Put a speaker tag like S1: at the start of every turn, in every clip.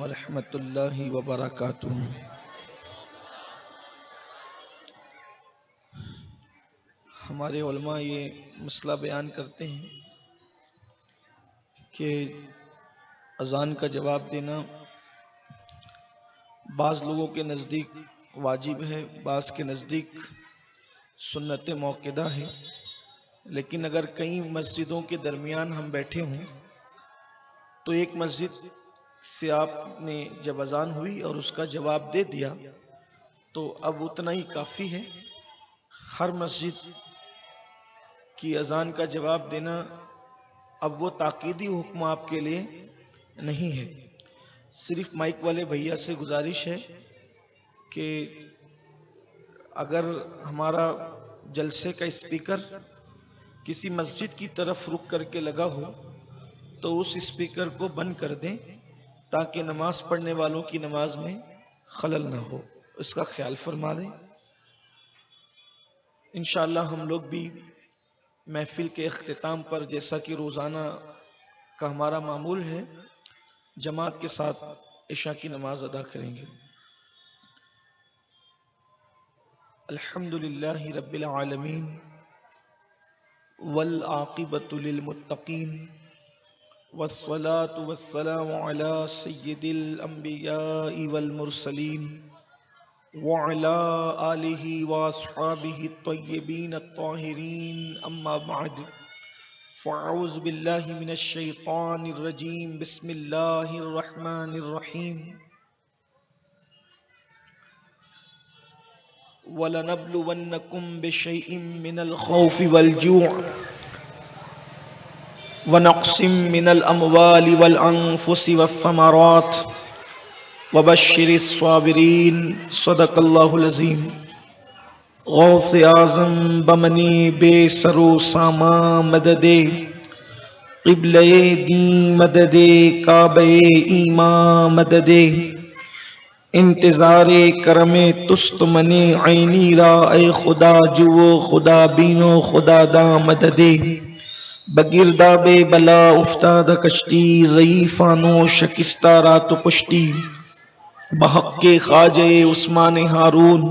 S1: वरहमतुल्लाहि वबरकातुहू। हमारे उलमा ये मसला बयान करते हैं कि अज़ान का जवाब देना बाज़ लोगों के नज़दीक वाजिब है, बाज़ के नज़दीक सुन्नत मौक़िदा है। लेकिन अगर कई मस्जिदों के दरमियान हम बैठे हों तो एक मस्जिद से आपने जब अज़ान हुई और उसका जवाब दे दिया तो अब उतना ही काफ़ी है। हर मस्जिद की अज़ान का जवाब देना अब वो ताकीदी हुक्म आपके लिए नहीं है। सिर्फ माइक वाले भैया से गुजारिश है कि अगर हमारा जलसे का स्पीकर किसी मस्जिद की तरफ रुख करके लगा हो तो उस स्पीकर को बंद कर दें ताकि नमाज पढ़ने वालों की नमाज में खलल ना हो। इसका ख्याल फरमा दें। इंशाअल्लाह हम लोग भी महफिल के इख्तिताम पर, जैसा कि रोज़ाना का हमारा मामूल है, जमात के साथ इशा की नमाज अदा करेंगे। अल्हम्दुलिल्लाहि रब्बिल आलमीन वल आक़िबतु लिल मुत्तक़ीन वस्सलातु वस्सलामु अला सय्यिदिल अंबियाइ वल मुरसलीन व अला आलिहि व अस्हाबिहि त्वय्यिबीन अत्ताहिरीन, अम्मा बअद। फ़अऊज़ु बिल्लाहि मिनश शैतानिर रजीम, बिस्मिल्लाहिर रहमानिर रहीम। वलनब्लुवन्नकुम बिशैइन मिनल खौफ़ि वल जूअ व नक़्सिम मिनल अमवालि वल अनफ़ुसि वस्समरात वबश्शिरिस साबिरीन। सदक़ल्लाहुल अज़ीम। गौसे आज़म बमनी बेसरो सामा मददे क़िबले दी मददे काबे ईमा मददे इंतज़ारे करमे तुस्त मने ऐनी रा ए खुदा जुओ खुदा बीनो खुदा दा मददे बगिरदा बे बला उफ्ताद कश्ती ज़ईफ़ानो शकिस्ता रात पुश्ती बहक़्क़े ख़ाजे उस्मान हारून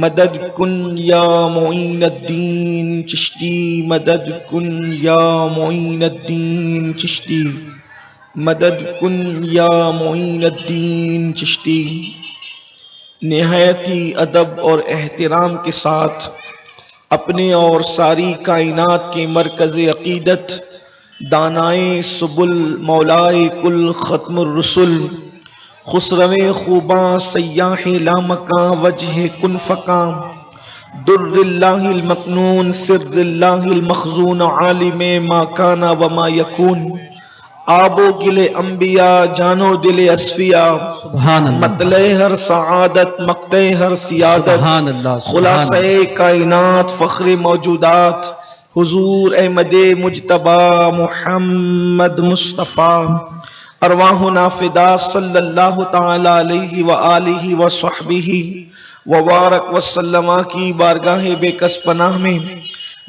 S1: मदद कुन या मोइनुद्दीन चिश्ती मदद कुन या मोइनुद्दीन चिश्ती मदद कुन या मोइनुद्दीन चिश्ती। निहायती अदब और एहतराम के साथ अपने और सारी कायनात के मरकज़ अक़ीदत दानाए सुबुल मौलाए कुल ख़त्मुर रसूल खुसरवे खूबा सय्याहे लामका वजह कुन फ़काम दुर्रिल्लाहिल मकनून सिर्रिल्लाहिल मखज़ून आलिमे मा काना व मा यकून आबो गिले अंबिया जानो दिले अस्फिया मतले हर सआदत मक्ते हर सियादत खुलासे कायनात फ़ख्रे मौजूदात हुजूर अहमदे मुजतबा मुहम्मद मुस्तफ़ा अरवाहु नाफिदा सल्लल्लाहु ताला अलैहि व आलिहि व सहबिही व बारक वसल्लमा की बारगाह बेकस पनाह में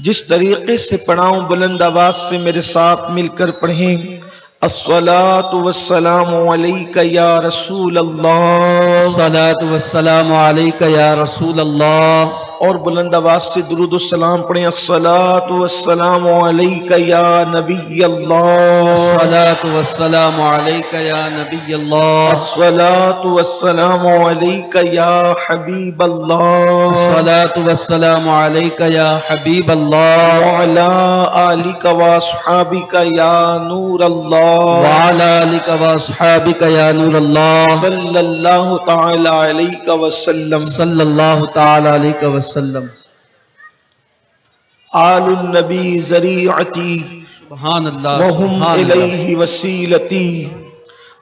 S1: जिस तरीके से पढ़ाऊं बुलंद आवाज से मेरे साथ मिलकर पढ़ें। अस्सलातु वस्सलामु अलैका या रसूल अल्लाह,
S2: सलातु वस्सलामु अलैका या रसूल अल्लाह।
S1: और बुलंद आवाज से दुरूद और सलाम पढ़ें। अस्सलातु वस्सलामु अलैका या नबी अल्लाह,
S2: सलातु वस्सलामु अलैका या नबी अल्लाह,
S1: अस्सलातु वस्सलामु अलैका या हबीब अल्लाह,
S2: सलातु वस्सलामु अलैका या हबीब अल्लाह,
S1: व अला आलिका व अस्हाबिका या नूर अल्लाह,
S2: व अला आलिका व अस्हाबिका या नूर अल्लाह,
S1: सल्लल्लाहु तआला अलैका वसल्लम,
S2: सल्लल्लाहु तआला अलैका वसल्लम।
S1: आलुन नबी ज़रीअती
S2: सुभान अल्लाह,
S1: वहुम इलैहि वसीलती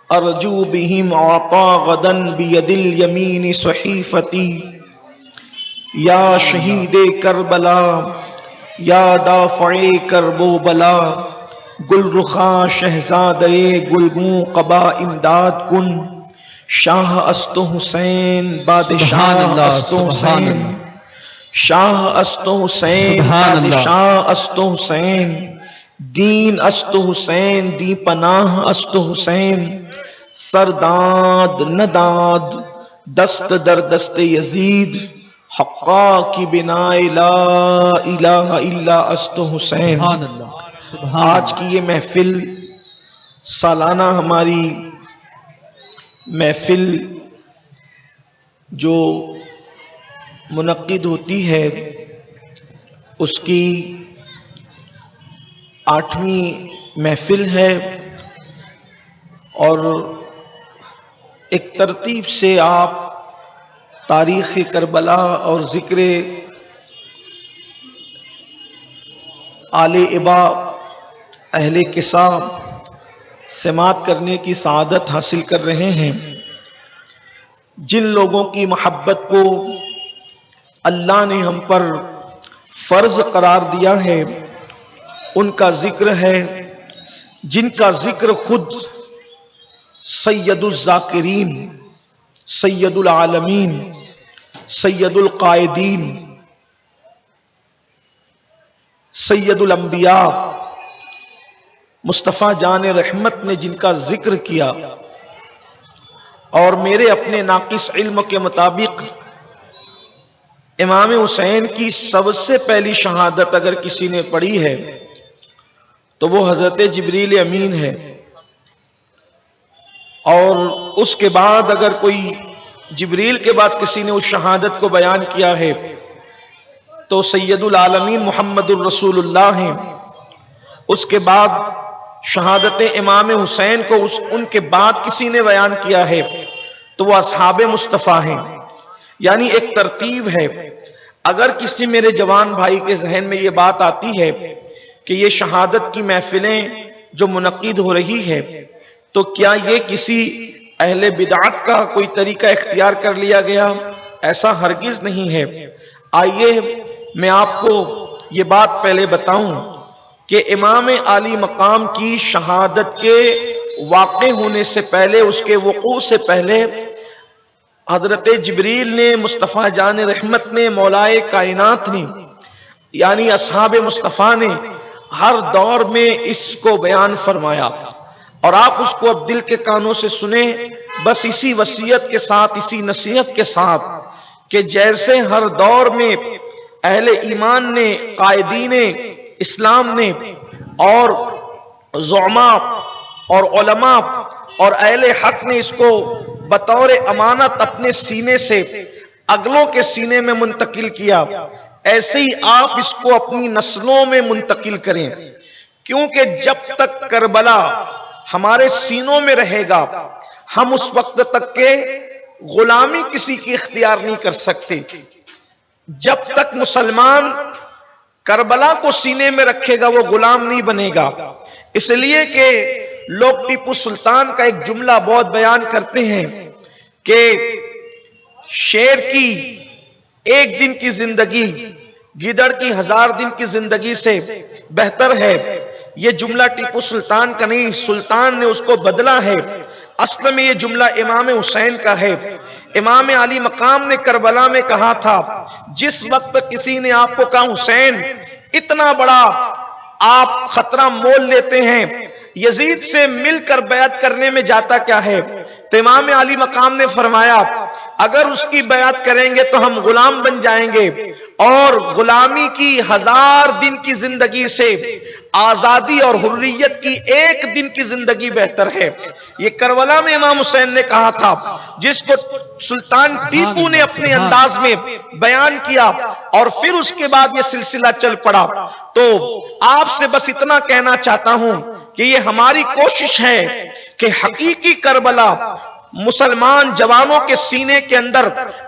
S1: अर्जू बिहिम आता गदन बियदिल यमीन सहीफती या शहीदे करबला या दाफ़ए करबो बला गुलरुखा शहजादे गुलगू कबा इमदाद कुन शाह अस्तो हुसैन बादशाह अस्तो हुसैन शाह अस्तो हुसैन बादशाह अस्तो हुसैन दीन अस्तो हुसैन दी पनाह अस्तो हुसैन सरदाद नदाद दस्त दर दस्ते यजीद हक्का की बिनाए ला इलाहा इल्ला अस्तो हुसैन।
S2: सुभान अल्लाह, सुभान
S1: आज की ये महफिल सालाना हमारी महफिल जो मुनक्किद होती है उसकी 8वीं महफिल है और एक तरतीब से आप तारीख़ करबला और ज़िक्र आले इबा अहले किसा समात करने की सआदत हासिल कर रहे हैं। जिन लोगों की मोहब्बत को अल्लाह ने हम पर फ़र्ज करार दिया है उनका ज़िक्र है, जिनका ज़िक्र खुद सैयदुल ज़ाकिरीन, सैयदुल आलमीन, सैयदुल कायदीन, सैयदुल अंबिया मुस्तफ़ा जान रहमत ने जिनका जिक्र किया। और मेरे अपने नाकिस इल्म के मुताबिक इमाम हुसैन की सबसे पहली शहादत अगर किसी ने पढ़ी है तो वो हजरत जिब्रील अमीन है। और उसके बाद अगर कोई जिब्रील के बाद किसी ने उस शहादत को बयान किया है तो सैयदुल आलमीन मुहम्मदुर रसूलुल्लाह हैं। उसके बाद शहादत इमाम हुसैन को उनके बाद किसी ने बयान किया है तो वो असहाबे मुस्तफ़ा हैं। यानी एक तरतीब है। अगर किसी मेरे जवान भाई के जहन में ये बात आती है कि ये शहादत की महफिलें जो मुनक्किद हो रही है तो क्या ये किसी अहले बिदअत का कोई तरीका इख्तियार कर लिया गया, ऐसा हरगिज नहीं है। आइए मैं आपको ये बात पहले बताऊं कि इमाम आली मकाम की शहादत के वाक़े होने से पहले, उसके वक़ू से पहले हजरत जिब्रील ने, मुस्तफ़ा जान रहमत ने, मौलाए कायनात ने यानी असहाबे मुस्तफ़ा ने हर दौर में इसको बयान फरमाया। और आप उसको अब दिल के कानों से सुने, बस इसी वसीयत के साथ, इसी नसीहत के साथ कि जैसे हर दौर में अहले ईमान ने, कायदीन इस्लाम ने और ज़ुअमा और उलमा और अहले हक ने इसको बतौर अमानत अपने सीने से अगलों के सीने में मुंतकिल किया, ऐसे ही आप इसको अपनी नस्लों में मुंतकिल करें। क्योंकि जब तक करबला हमारे सीनों में रहेगा हम उस वक्त तक के गुलामी किसी की इख्तियार नहीं कर सकते। जब तक मुसलमान करबला को सीने में रखेगा वो गुलाम नहीं बनेगा। इसलिए कि लोग टीपू सुल्तान का एक जुमला बहुत बयान करते हैं कि शेर की एक दिन की जिंदगी गिदड़ की 1000 दिन की जिंदगी से बेहतर है। यह जुमला टीपू सुल्तान का नहीं, सुल्तान ने उसको बदला है। असल में यह जुमला इमाम हुसैन का है। इमाम अली मकाम ने करबला में कहा था, जिस वक्त किसी ने आपको कहा हुसैन इतना बड़ा आप खतरा मोल लेते हैं, यजीद से मिलकर बैत करने में जाता क्या है? तो इमाम अली मकाम ने फरमाया अगर उसकी बैत करेंगे तो हम गुलाम बन जाएंगे और गुलामी की 1000 दिन की जिंदगी से आजादी और हुर्रियत की 1 दिन की जिंदगी बेहतर है। ये करबला में इमाम हुसैन ने कहा था, जिसको सुल्तान टीपू ने अपने अंदाज में बयान किया और फिर उसके बाद ये सिलसिला चल पड़ा। तो आपसे बस इतना कहना चाहता हूं कि ये हमारी कोशिश है कि हकीकी करबला मुसलमान जवानों के सीने के अंदर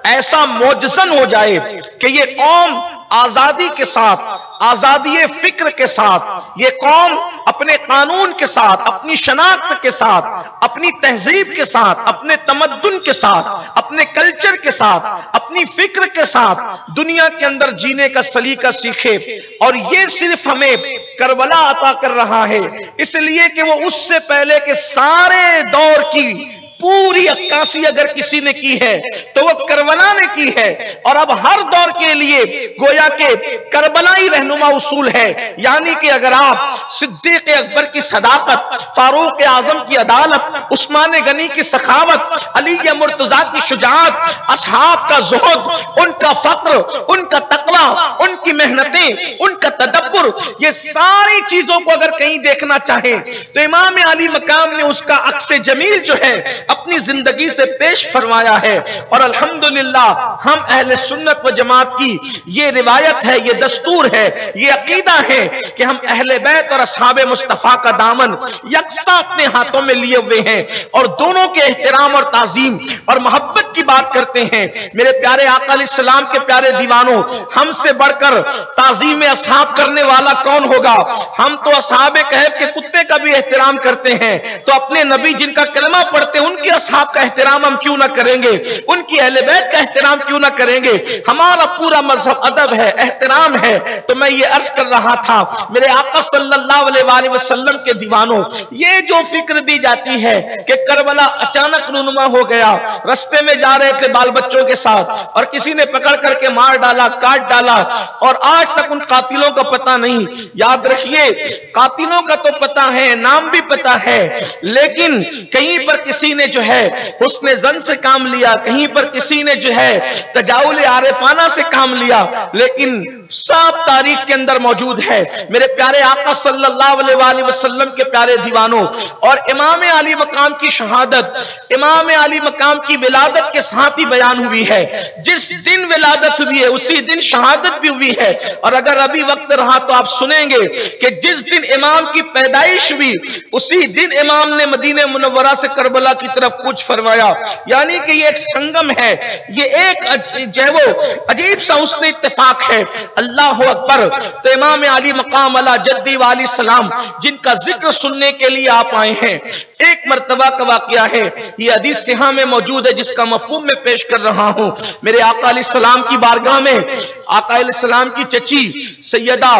S1: ऐसा मोजज़न हो जाए कि ये कौम आजादी के साथ, आजादी फिक्र के साथ, ये कौम अपने कानून के साथ, अपनी शनाख्त के साथ, अपनी तहजीब के साथ, अपने तमद्दुन के साथ, अपने कल्चर के साथ, अपनी फिक्र के साथ दुनिया के अंदर जीने का सलीका सीखे। और ये सिर्फ हमें करबला अता कर रहा है, इसलिए कि वो उससे पहले के सारे दौर की पूरी अक्कासी अगर किसी ने की है तो वो करबला ने की है। और अब हर दौर के लिए गोया के करबलाई रहनुमा उसूल है। यानी कि अगर आप सिद्दीक अकबर की सदाकत, फारूक आजम की अदालत, उस्मान गनी की सखावत, अली मुर्तजा की शुजाअत, असहाब का ज़ुहद, उनका फक्र, उनका तकवा, उनकी मेहनतें, उनका तदब्बुर, ये सारी चीजों को अगर कहीं देखना चाहे तो इमाम अली मकाम ने उसका अक्स जमील जो है अपनी जिंदगी से पेश फरमाया है। और अल्हम्दुलिल्लाह हम अहले सुन्नत व जमात की ये रिवायत है, ये दस्तूर है, ये अकीदा है कि हम अहले बैत और असहाबे मुस्तफा का दामन यकसा अपने हाथों में लिए हुए हैं और दोनों के एहतराम और ताजीम और मोहब्बत की बात करते हैं। मेरे प्यारे आका अलैहिस्सलाम के प्यारे दीवानों, हमसे बढ़कर ताजीम असहाब करने वाला कौन होगा? हम तो असहाबे कहफ के कुत्ते का भी एहतराम करते हैं, तो अपने नबी जिनका कलमा पढ़ते उनके असहाब का एहतराम हम क्यों ना करेंगे? उनकी अहले बैत का एहतराम क्यों ना करेंगे? हमारा पूरा मजहब अदब है, एहतराम है। तो मैं ये अर्ज कर रहा था मेरे आका सल्लल्लाहु अलैहि वसल्लम के दीवानों, ये जो फिक्र दी जाती है कि करबला अचानक रूनुमा हो गया, रस्ते में जा रहे थे बाल बच्चों के साथ और किसी ने पकड़ करके मार डाला, काट डाला और आज तक उन कातिलों का पता नहीं। याद रखिए, कातिलों का तो पता है, नाम भी पता है, लेकिन कहीं पर किसी ने जो है हुस्ने ज़न से काम लिया, कहीं पर किसी ने जो है तजाउल आरिफाना से काम लिया, लेकिन सब तारीख के अंदर मौजूद है। मेरे प्यारे आका सल्लल्लाहु अलैहि वसल्लम के प्यारे दीवानों, और इमाम अली मकाम की शहादत, इमाम अली मकाम की विलादत के साथ ही बयान हुई है। जिस दिन विलादत हुई है उसी दिन शहादत भी हुई है। और अगर अभी वक्त रहा तो आप सुनेंगे कि जिस दिन इमाम की पैदाइश हुई उसी दिन इमाम ने मदीने मुनव्वरा से करबला की तरफ कुछ फरमाया। यानी कि ये एक संगम है, ये एक जो वो अजीब सा उसमें इत्तेफाक है। अल्लाह अकबर। तो इमाम अली मकाम अला जद्दी वाली सलाम, जिनका जिक्र सुनने के लिए आप आए हैं, एक मर्तबा का वाकया है, ये हदीस सिहा में मौजूद है जिसका मफहूम में पेश कर रहा हूं। मेरे आका अलैहिस्सलाम की बारगाह में आका अलैहिस्सलाम की चची सैयदा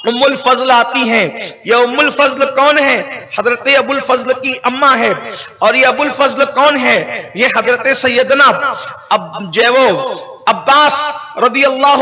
S1: उम्मुल फजल आती हैं। ये उम्मुल फजल कौन है? हजरत अबुल फजल की अम्मा है। और ये अबुल फजल कौन है? ये हजरत सैयदना अब जैवो अब्बास रदी अल्लाह,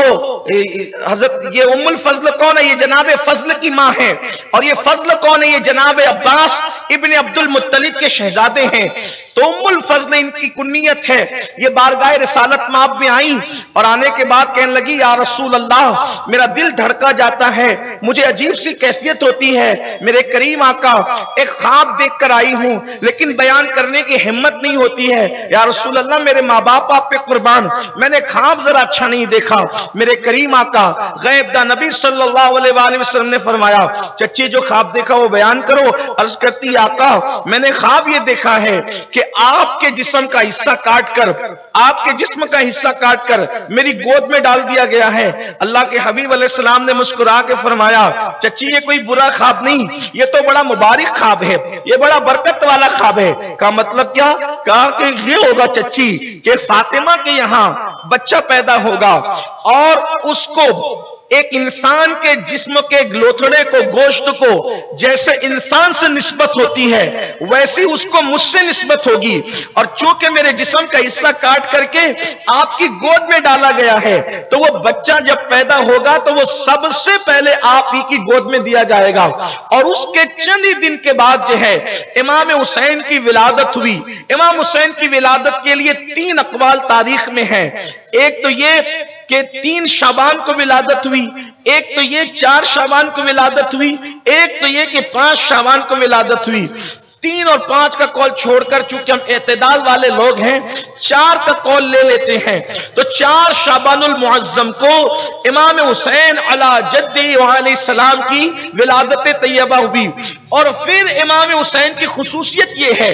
S1: हजरत ये उम्मुल फजल कौन है? ये जनाब फजल की माँ है। और ये फजल कौन है? ये जनाब अब्बास इब्ने अब्दुल मुत्तलिब के शहजादे हैं। तो उम्मुल फजल इनकी कुन्नियत है। ये बारगाह रिसालत माब में आई और आने के बाद कहने लगी, या रसूल अल्लाह, मेरा दिल धड़का जाता है, मुझे अजीब सी कैफियत होती है। मेरे करीम आका, एक ख्वाब देख कर आई हूं लेकिन बयान करने की हिम्मत नहीं होती है। या रसूल अल्लाह, मेरे माँ बाप आप पे कुर्बान, मैंने ख्वाब जरा अच्छा नहीं देखा। मेरे करीम आका गैबदा नबी सल्लल्लाहु अलैहि वसल्लम ने फरमाया, चच्ची जो ख्वाब देखा वो बयान करो। अर्ज करती, आका मैंने ख्वाब ये देखा है कि आपके जिस्म का हिस्सा काटकर, आपके जिस्म का हिस्सा काटकर मेरी गोद में डाल दिया गया है। अल्लाह के हबीब अलैहिस्सलाम ने मुस्कुरा के फरमाया, चच्ची ये कोई बुरा ख्वाब नहीं, ये तो बड़ा मुबारक ख्वाब है, ये बड़ा बरकत वाला ख्वाब है। का मतलब क्या? कहा कि ये होगा चच्ची कि फातिमा के यहां बच्चा पैदा होगा और उसको एक इंसान के जिस्म के लोथड़े को, गोश्त को जैसे इंसान से निस्बत होती है वैसी उसको मुझसे निस्बत होगी। और चूंकि मेरे जिस्म का हिस्सा काट करके आपकी गोद में डाला गया है तो वो बच्चा जब पैदा होगा तो वो सबसे पहले आप ही की गोद में दिया जाएगा। और उसके चंद ही दिन के बाद जो है इमाम हुसैन की विलादत हुई। इमाम हुसैन की विलादत के लिए 3 अक़वाल तारीख में है। एक तो ये कि 3 शाबान को विलादत हुई, एक तो ये 4 शाबान को विलादत हुई, एक तो ये कि 5 शाबान को विलादत हुई। 3 और 5 का कौल छोड़कर, चूंकि हम एतदाल वाले लोग हैं, 4 का कौल ले लेते हैं। तो 4 शाबानुल मुअज्जम को इमाम हुसैन अला जद्दी अलैहिस्सलाम की विलादत तैयबा हुई। और फिर इमाम हुसैन की खुसूसियत यह है,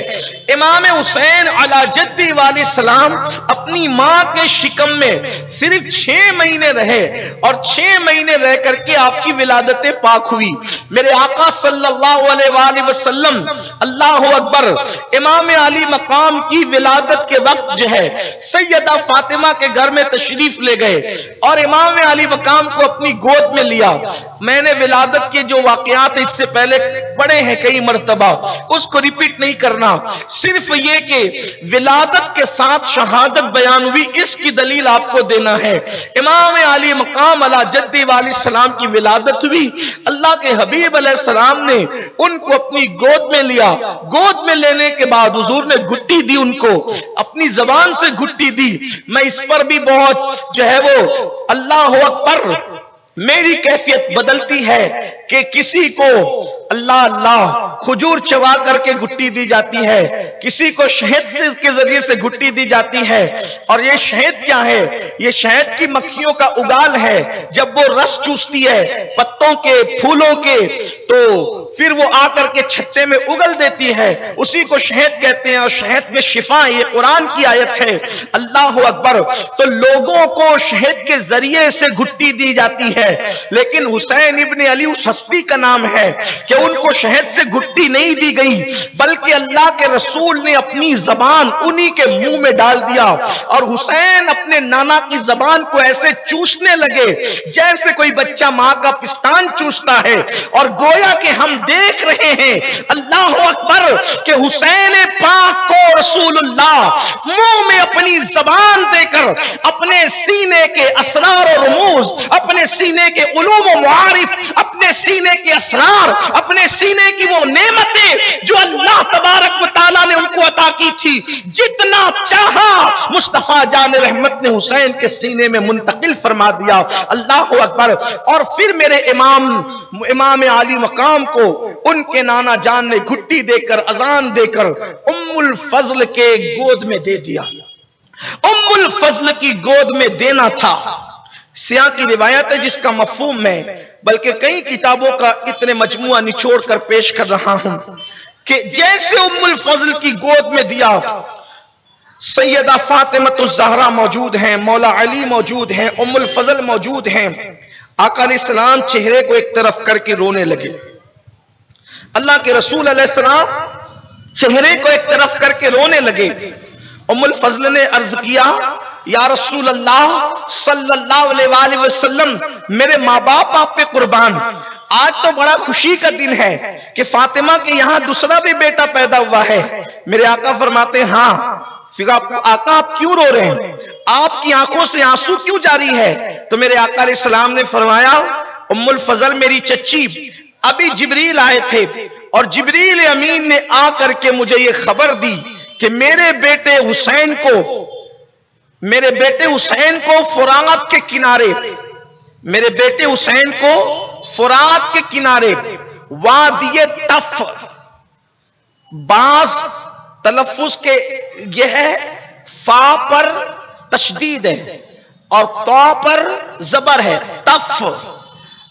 S1: इमाम हुसैन अला जद्दी अलैहिस्सलाम अपनी मां के शिकम में सिर्फ 6 महीने रहे और 6 महीने रह करके आपकी विलादत पाक हुई। मेरे आका सल्लल्लाहु अलैहि वसल्लम, अल्लाहु अकबर, इमाम अली मकाम की विलादत के वक्त जो है सैयदा फातिमा के घर में तशरीफ ले गए और इमाम अली मकाम को अपनी गोद में लिया। मैंने विलादत के जो वाकयात इससे पहले पढ़े हैं कई मर्तबा, उसको रिपीट नहीं करना। सिर्फ ये कि विलादत के साथ शहादत बयान हुई, इसकी दलील आपको देना है। इमाम आली मकाम अला जद्दी वाली सलाम की विलादत हुई। अल्लाह के हबीब अलैहि सलाम ने उनको अपनी गोद में लिया। गोद में लेने के बाद हुजूर ने घुट्टी दी, उनको अपनी जबान से घुट्टी दी। मैं इस पर भी बहुत जो है वो अल्लाह अकबर, मेरी कैफियत बदलती है कि किसी को अल्लाह अल्लाह खजूर चबा करके गुट्टी दी जाती है, किसी को शहद से के जरिए से गुट्टी दी जाती है। और ये शहद क्या है? ये शहद की मक्खियों का उगाल है। जब वो रस चूसती है पत्तों के, फूलों के, तो फिर वो आकर के छत्ते में उगल देती है, उसी को शहद कहते हैं। और शहद में शिफा, ये कुरान की आयत है। अल्लाह अकबर। तो लोगों को शहद के जरिए से गुट्टी दी जाती है, लेकिन हुसैन इब्ने अली उस हस्ती का नाम है कि उनको शहद से गुट्टी नहीं दी गई, बल्कि अल्लाह के रसूल ने अपनी जबान उन्हीं के मुंह में डाल दिया। और हुसैन अपने नाना की जबान को ऐसे चूसने लगे जैसे कोई बच्चा मां का पिस्तान चूसता है। और गोया कि हम देख रहे हैं, अल्लाह अकबर, कि हुसैन पाक को रसूलुल्लाह मुंह में अपनी जबान देकर अपने सीने के असरार और रमूज, अपने सीने के उलूम व मुआरिफ, अपने सीने के असरार, अपने सीने की वो नेमतें जो अल्लाह तबारक व तआला ने उनको अता की थी, जितना चाहा मुस्तफा जान रहमत ने हुसैन के सीने में मुंतकिल फरमा दिया। अल्लाह अकबर। और फिर मेरे इमाम आली मकाम को उनके नाना जान ने घुट्टी देकर, अजान देकर उम्मुल फजल के गोद में दे दिया। उम्मुल फजल की गोद में देना था। सिया की रिवायत है जिसका मफहूम मैं बल्कि कई किताबों का इतने मजमुआ निचोड़ कर पेश कर रहा हूं कि जैसे उम्मुल फजल की गोद में दिया, सैयदा फातिमतुज़ ज़हरा मौजूद हैं, मौला अली मौजूद हैं, उम्मुल फजल मौजूद हैं। आका अलैहिस्सलाम चेहरे को एक तरफ करके रोने लगे। अल्लाह के रसूल अलैहिस्सलाम चेहरे को एक तरफ करके रोने लगे। उम्मुल फजल ने अर्ज किया, या रसूल अल्लाह सल्लल्लाहु अलैहि वसल्लम, मेरे माँ बाप आप पे कुर्बान, आज तो बड़ा खुशी का दिन है कि फातिमा के यहाँ दूसरा भी बेटा पैदा हुआ है। मेरे आका फरमाते, हाँ। फिर आका आप क्यों रो रहे हैं? आपकी आंखों से आंसू क्यों जारी है? तो मेरे आका अलैहिस्सलाम ने फरमाया, उम्मुल फजल मेरी चच्ची, अभी जिब्रील आए थे और जिब्रील अमीन ने आकर के मुझे ये खबर दी कि मेरे बेटे हुसैन को फुरात के किनारे, मेरे बेटे हुसैन को फुरात के किनारे वादिये तफ, बाज तलफ्फुज के यह है, फा पर तशदीद है और तौ पर जबर है, तफ।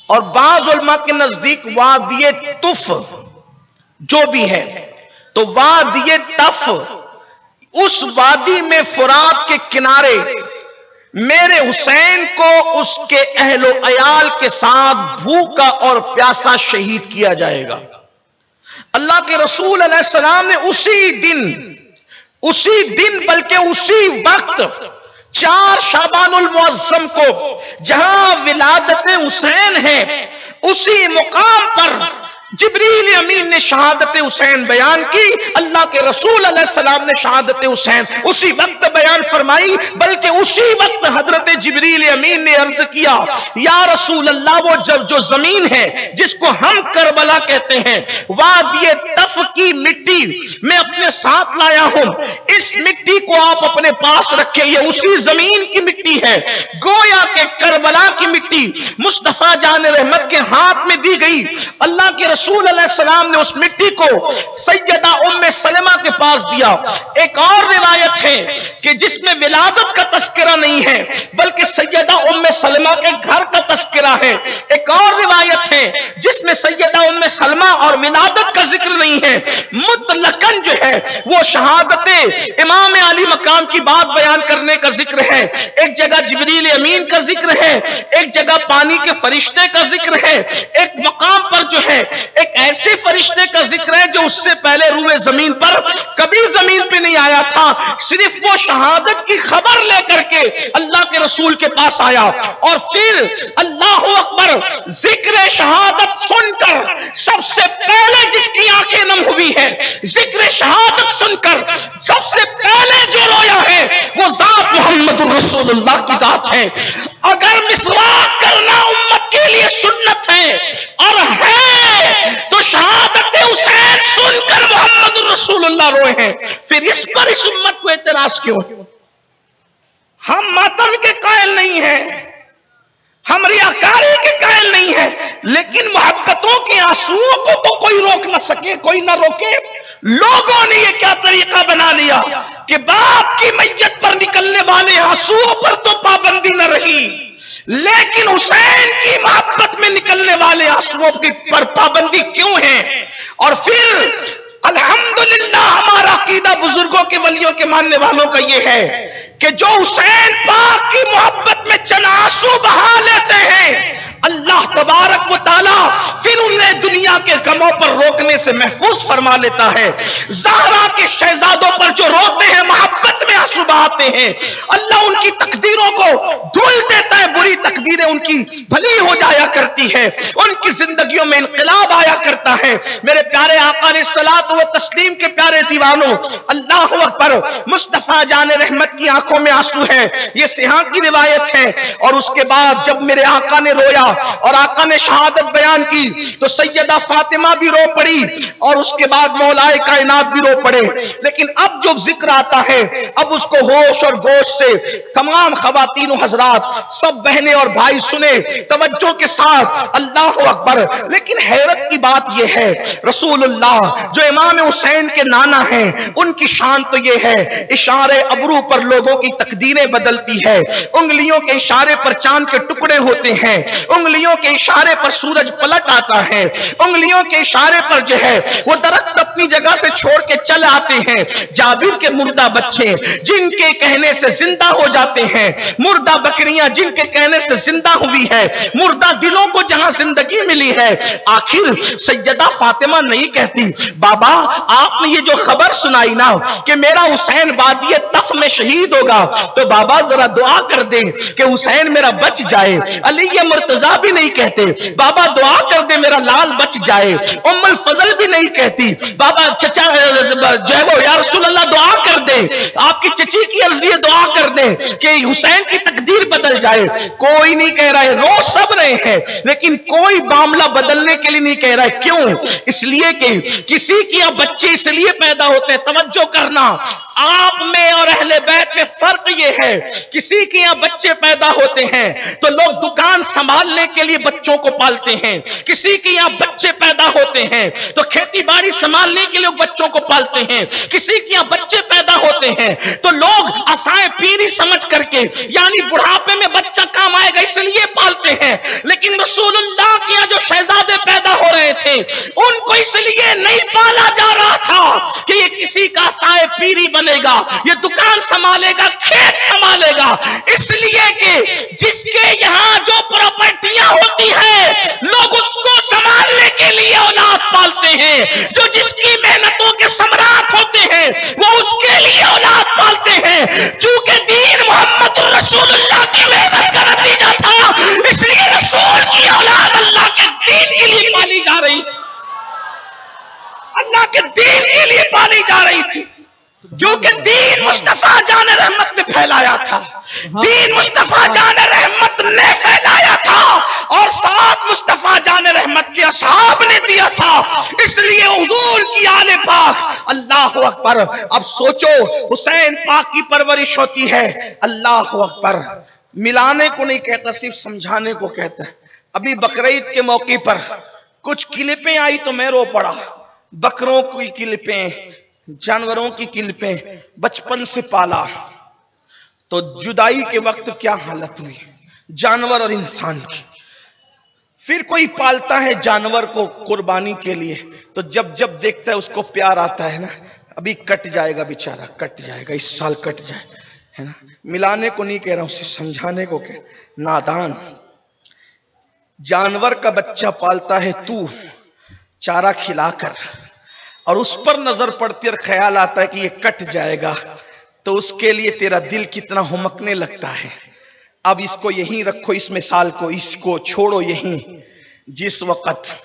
S1: और बाज उलमा के नजदीक वादिये तुफ जो भी है, तो वादिये तफ, उस वादी में फुरात के किनारे मेरे हुसैन को उसके अहलो अयाल के साथ भूखा और प्यासा शहीद किया जाएगा। अल्लाह के रसूल अलैहिस्सलाम ने उसी दिन बल्कि उसी वक्त 4 शाबानुल मुअज्जम को, जहां विलादत हुसैन है, उसी मुकाम पर जिब्रील अमीन ने शहादत हुसैन बयान की। अल्लाह के रसूल अलैहिस्सलाम ने शहादत हुसैन उसी वक्त बयान फरमाई, बल्कि उसी वक्त हजरत जिब्रील अमीन ने अर्ज किया, या रसूल अल्लाह, वो जो जमीन है जिसको हम करबला कहते हैं, वादिये तफ की मिट्टी मैं अपने साथ लाया हूं, इस मिट्टी को आप अपने पास रखें, ये उसी जमीन की मिट्टी है। गोया के करबला की मिट्टी मुस्तफा जान रहमत के हाथ में दी गई। अल्लाह के रसूल अलैहिस्सलाम ने उस मिट्टी को सैयदा उम्मे सलमा के पास दिया। एक और रिवायत है कि जिसमें विलादत का तस्करा नहीं है बल्कि सैयदा उम्मे सलमा के घर का तस्करा है। एक और रिवायत है जिसमें सैयदा उम्मे सलमा और विलादत का जिक्र नहीं है, मुतलकन जो है वो शहादत इमाम अली मकाम की बात बयान करने का जिक्र है। एक जगह जिब्रील अमीन का जिक्र है, एक जगह पानी के फरिश्ते का जिक्र है, एक मकाम पर जो है एक ऐसे फरिश्ते का जिक्र है जो उससे पहले रूए जमीन पर कभी जमीन पे नहीं आया था। सिर्फ वो शहादत की खबर लेकर के अल्लाह के रसूल के पास आया और फिर अल्लाह अकबर जिक्र शहादत सुनकर सबसे पहले जिसकी आंखें नम हुई है, जिक्र शहादत सुनकर सबसे पहले जो रोया है वो जात मोहम्मद रसूलुल्लाह की जात है। अगर मिसवाक करना उम्मत के लिए सुन्नत है और है तो शहादत हुसैन सुनकर मोहम्मद रसूलुल्लाह रोए हैं, फिर इस पर इस उम्मत को एतराज क्यों? हम मातम के कायल नहीं हैं, हम रियाकारी के कायल नहीं है, लेकिन मोहब्बतों के आंसुओं को तो कोई रोक ना सके, कोई ना रोके। लोगों ने ये क्या तरीका बना लिया कि बाप की मैयत पर निकलने वाले आंसुओं पर तो पाबंदी न रही, लेकिन हुसैन की मोहब्बत में निकलने वाले आंसुओं की पर पाबंदी क्यों है? और फिर अल्हम्दुलिल्लाह हमारा अकीदा बुजुर्गों के वलियों के मानने वालों का यह है कि जो हुसैन पाक की मोहब्बत में चंद आंसू बहा लेते हैं, अल्लाह तबारक व तआला फिर उन्हें दुनिया के गमों पर रोकने से महफूज फरमा लेता है। ज़हरा के शहजादों पर जो रोते हैं, मोहब्बत में आंसू बहाते हैं, अल्लाह उनकी तकदीरों को धुल देता है, बुरी तकदीरें उनकी भली हो जाया करती है, उनकी जिंदगियों में इनकलाब आया करता है। मेरे प्यारे आका ने सलात व तस्लीम के प्यारे दीवानों, अल्लाह अकबर, मुस्तफा जान रहमत की आंखों में आंसू है, यह सिहा की रिवायत है। और उसके बाद जब मेरे आका ने रोया और आका ने शहादत बयान की तो सैयदा फातिमा भी रो पड़ी और उसके बाद मौलाए कायनात भी रो पड़े। लेकिन अब जो जिक्र आता है, अब उसको होश और गोश से तमाम खवातीन हजरात, सब बहनें और भाई सुने तवज्जो के साथ, अल्लाह अकबर। लेकिन हैरत की बात यह है, रसूलुल्लाह जो इमाम हुसैन के नाना हैं, उनकी शान तो यह है, इशारे अबरू पर लोगों की तकदीरें बदलती है, उंगलियों के इशारे पर चांद के टुकड़े होते हैं, उंगलियों के इशारे पर सूरज पलट आता है, उंगलियों के इशारे पर जो है वो दरख्त अपनी जगह से छोड़ के चल आते हैं। जाबिर के मुर्दा बच्चे जिनके कहने से जिंदा हो जाते हैं, मुर्दा बकरियां जिनके कहने से जिंदा हुई है, मुर्दा दिलों को जहां जिंदगी मिली है। आखिर सैयदा फातिमा नहीं कहती, बाबा आपने ये जो खबर सुनाई ना कि मेरा हुसैन वादी तफ में शहीद होगा, तो बाबा जरा दुआ कर दे कि हुसैन मेरा बच जाए। अली मुर्तजा भी नहीं कहते, बाबा दुआ कर दे मेरा लाल बच जाए। उम्मुल फजल भी नहीं कहती, बाबा चचा जो वो या रसूल अल्लाह दुआ कर दे, आपकी चची की अर्जी दुआ कर दे कि हुसैन की तकदीर बदल जाए। कोई नहीं कह रहा है, रो सब रहे हैं, लेकिन कोई मामला बदलने के लिए नहीं कह रहा है। क्यों? इसलिए कि किसी के यहाँ बच्चे इसलिए पैदा होते हैं, तवज्जो करना, आप में और अहले बैत में फर्क यह है, किसी के यहाँ बच्चे पैदा होते हैं तो लोग दुकान संभालने के लिए बच्चों को पालते हैं, किसी के यहाँ बच्चे पैदा होते हैं तो खेती बाड़ी संभालने के लिए बच्चों को पालते हैं, किसी के यहाँ बच्चे पैदा होते हैं तो लोग आसाएं पीरी समझ करके, यानी बुढ़ापे में बच्चा काम आएगा इसलिए पालते हैं। लेकिन रसूलुल्लाह के यहाँ जो शहजादे पैदा हो रहे थे उनको इसलिए नहीं पाला जा रहा था कि ये किसी का आसाएं पीरी बनेगा, ये दुकान संभालेगा, खेत संभालेगा, इसलिए कि जिसके यहाँ जो प्रॉपर्टियां होती है लोग उसको संभालने के लिए औलाद पालते हैं, जो जिसकी मेहनतों के सम्राट होते हैं वो उसके लिए औलाद पालते हैं। चूंकि दीन मोहम्मद रसूलुल्लाह की मेहनत का नतीजा था, इसलिए रसूल की औलाद अल्लाह के दीन के लिए पाली जा रही, अल्लाह के दीन के लिए पाली जा रही थी, क्योंकि दीन मुस्तफा जान रहमत ने फैलाया था, दीन मुस्तफा जान रहमत ने फैलाया था और साथ मुस्तफा जान रहमत के असहाब ने दिया था, इसलिए हुजूर की आले पाक, अल्लाह अकबर। अब सोचो, हुसैन पाक की परवरिश होती है, अल्लाह अकबर। मिलाने को नहीं कहता, सिर्फ समझाने को कहता है। अभी बकरीद के मौके पर कुछ क्लिपें आई तो मैं रो पड़ा, बकरों की क्लिपें, जानवरों की क्लिपें, बचपन से पाला तो जुदाई के वक्त क्या हालत हुई जानवर और इंसान की। फिर कोई पालता है जानवर को कुर्बानी के लिए, तो जब जब देखता है उसको प्यार आता है ना, अभी कट जाएगा बेचारा, कट जाएगा, इस साल कट जाए, है ना। मिलाने को नहीं कह रहा हूं, उसे समझाने को कह। नादान जानवर का बच्चा पालता है तू, चारा खिलाकर, और उस पर नजर पड़ती और ख्याल आता है कि ये कट जाएगा, तो उसके लिए तेरा दिल कितना हुमकने लगता है। अब इसको यहीं रखो, इस मिसाल को, इसको छोड़ो यहीं। जिस वक्त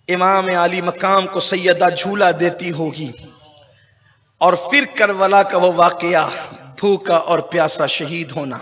S1: इमाम आली मकाम को सैयदा झूला देती होगी और फिर करबला का वो वाकया, भूखा और प्यासा शहीद होना,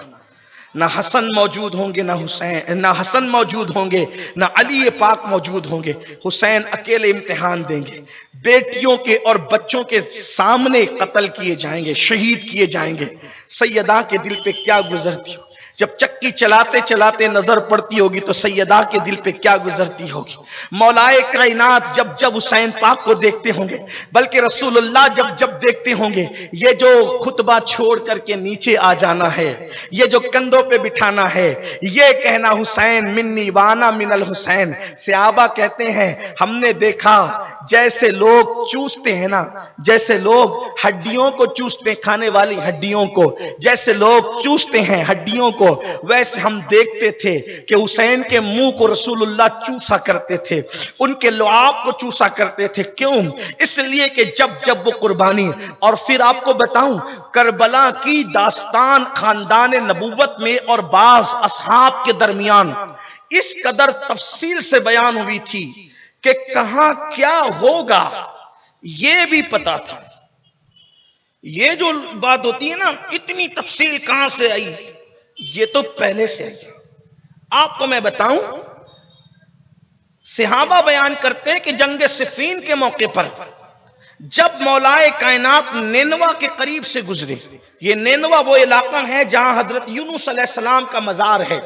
S1: ना हसन मौजूद होंगे, ना हुसैन, ना हसन मौजूद होंगे, ना अली पाक मौजूद होंगे। हुसैन अकेले इम्तिहान देंगे, बेटियों के और बच्चों के सामने कत्ल किए जाएंगे, शहीद किए जाएंगे। सैयदा के दिल पे क्या गुजरती हो जब चक्की चलाते चलाते नजर पड़ती होगी, तो सैयदा के दिल पे क्या गुजरती होगी। मौलाए कायनात जब जब हुसैन पाक को देखते होंगे, बल्कि रसूलुल्लाह जब जब देखते होंगे, ये जो खुतबा छोड़ करके नीचे आ जाना है, ये जो कंधों पे बिठाना है, ये कहना हुसैन मिन्नी वाना मिनल हुसैन। सहाबा कहते हैं हमने देखा जैसे लोग चूसते हैं ना, जैसे लोग हड्डियों को चूसते, खाने वाली हड्डियों को जैसे लोग चूसते हैं हड्डियों को, वैसे हम देखते थे कि हुसैन के मुंह को रसूलुल्लाह चूसा करते थे, उनके लुआब को चूसा करते थे। क्यों? इसलिए कि जब जब वो कुर्बानी। और फिर आपको बताऊं, करबला की दास्तान खानदान नबूवत में और बाज असहाब के दरमियान इस कदर तफसील से बयान हुई थी कि कहां क्या होगा ये भी पता था। ये जो बात होती है ना, इतनी तफसील कहां से आई, ये तो पहले से आई। आपको मैं बताऊं, सहाबा बयान करते हैं कि जंग सिफीन के मौके पर जब मौलाए कायनात नेनवा के करीब से गुजरे, ये नेनवा वो इलाका है जहां हजरत यूनुस अलैहिस्सलाम का मजार है,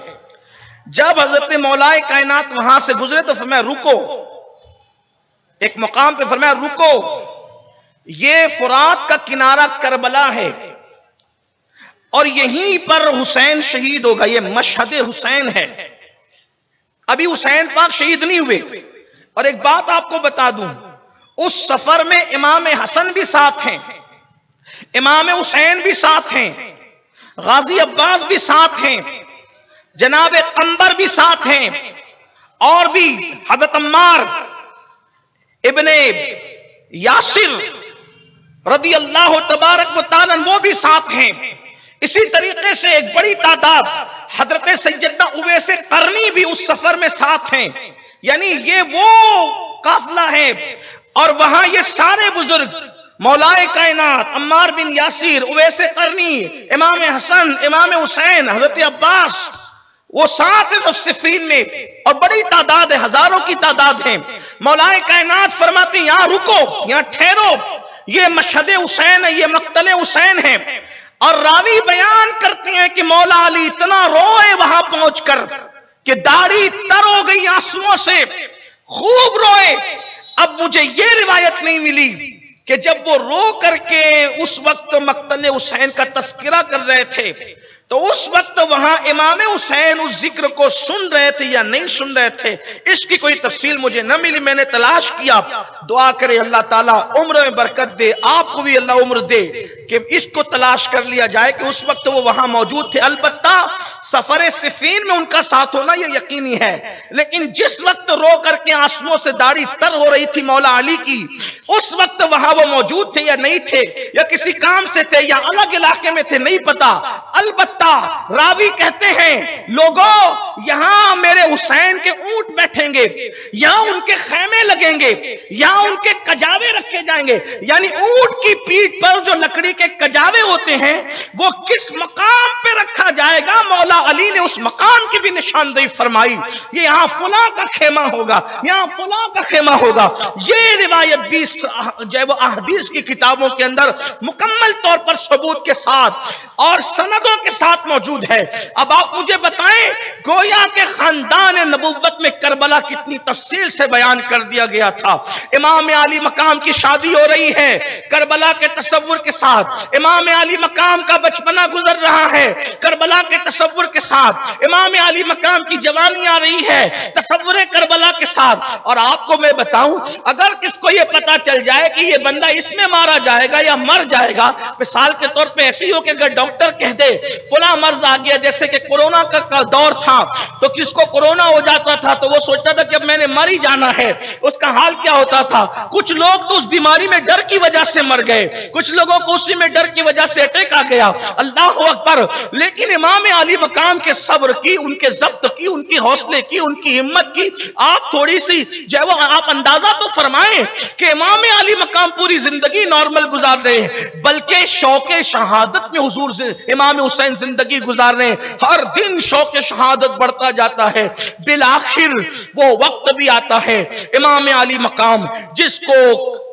S1: जब हजरत मौलाए कायनात वहां से गुजरे तो फरमाया रुको, एक मुकाम पे फरमाया रुको, ये फुरात का किनारा करबला है और यहीं पर हुसैन शहीद होगा, ये मशहद हुसैन है। अभी हुसैन पाक शहीद नहीं हुए। और एक बात आपको बता दूं, उस सफर में इमाम हसन भी साथ हैं, इमाम हुसैन भी साथ हैं, गाजी अब्बास भी साथ हैं, जनाब कंबर भी साथ हैं, और भी हजरत अम्मार इब्ने यासिर रदी अल्लाह तबारक व तआला वो भी साथ हैं। इसी तरीके से एक बड़ी तादाद हजरत सैयदना उवैस करनी भी उस सफर में साथ हैं। यानी ये वो काफिला है और वहां ये सारे बुजुर्ग मौलाए कायनात अम्मार बिन यासिर, उवैस करनी, इमाम हसन, इमाम हुसैन, हजरत अब्बास, वो साथ है सब सिफीन में और बड़ी तादाद है, हजारों की तादाद है। मौलाए कायनात फरमाते यहां रुको, यहां ठहरो, ये मशहद हुसैन है, ये मक्तल हुसैन है। और रावी बयान करते हैं कि मौला अली इतना रोए वहां पहुंचकर कि दाढ़ी तर हो गई आंसुओं से, खूब रोए। अब मुझे ये रिवायत नहीं मिली कि जब वो रो करके उस वक्त मक्तल हुसैन का तस्करा कर रहे थे तो उस वक्त वहां इमाम हुसैन उस जिक्र को सुन रहे थे या नहीं सुन रहे थे, इसकी कोई तफसील मुझे न मिली। मैंने तलाश किया, दुआ करे अल्लाह ताला उम्र में बरकत दे, आपको भी अल्लाह उम्र दे कि इसको तलाश कर लिया जाए कि उस वक्त वो वहां मौजूद थे। अलबत्ता सफर सिफीन में उनका साथ होना यह यकीनी है, लेकिन जिस वक्त रो करके आंसुओं से दाढ़ी तर हो रही थी मौला अली की, उस वक्त वहां वो मौजूद थे या नहीं थे, या किसी काम से थे या अलग इलाके में थे, नहीं पता। अलबत्ता रावी कहते हैं लोगों यहां मेरे हुसैन के ऊंट बैठेंगे, यहां उनके खैमे लगेंगे, यहां उनके कजावे रखे जाएंगे। यानी ऊंट की पीठ पर जो लकड़ी के कजावे होते हैं वो किस मकाम पे रखा जाएगा, मौला अली ने उस मकाम की भी निशानदेही फरमाई। ये यहां फुला का खेमा होगा, यहां फुला का खेमा होगा। ये रिवायत भी जो है वो अहदीस की किताबों के अंदर मुकम्मल तौर पर सबूत के साथ और सनदों के साथ मौजूद है। अब आप मुझे बताएं, गोया के खानदान नबूवत में करबला कितनी तफसील से बयान कर दिया गया था। इमाम अली मकाम की शादी हो रही है करबला के तसव्वुर के साथ, इमाम अली मकाम का बचपना गुजर रहा है करबला के तसव्वुर के साथ, इमाम अली मकाम की जवानी आ रही है तसव्वुर करबला के साथ। और आपको मैं बताऊं, अगर किसको यह पता चल जाए कि यह बंदा इसमें मारा जाएगा या मर जाएगा, मिसाल के तौर पे ऐसी हो कि अगर डॉक्टर कह दे फला मर्ज आ गया, जैसे कि कोरोना का दौर था तो किसको कोरोना हो जाता था तो वो सोचता था कि अब मैंने मर ही जाना है, उसका हाल क्या होता था। कुछ लोग तो उस बीमारी में डर की वजह से मर गए, कुछ लोगों को उसी में डर की वजह से अटैक आ गया। अल्लाह अकबर। लेकिन इमाम अली मकाम के सब्र की, उनके जब्त की, उनकी हौसले की, उनकी हिम्मत की आप थोड़ी सी जो है वो आप अंदाजा तो फरमाएं कि इमाम अली मकाम पूरी जिंदगी नॉर्मल गुजार रहे हैं, बल्कि शौक़े शहादत में हुजूर इमाम हुसैन जिंदगी गुजार रहे हैं। हर दिन शौक़े शहादत बढ़ता जाता है, बिल आखिर वो वक्त भी आता है इमाम अली मकाम जिसको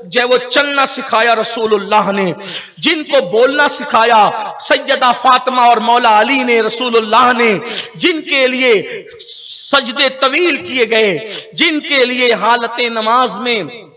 S1: जो वो चलना सिखाया रसूलुल्लाह ने, जिनको बोलना सिखाया सैयदा फातिमा और मौला अली ने, रसूलुल्लाह ने, जिनके लिए सजदे तवील किए गए, जिनके लिए हालत नमाज में,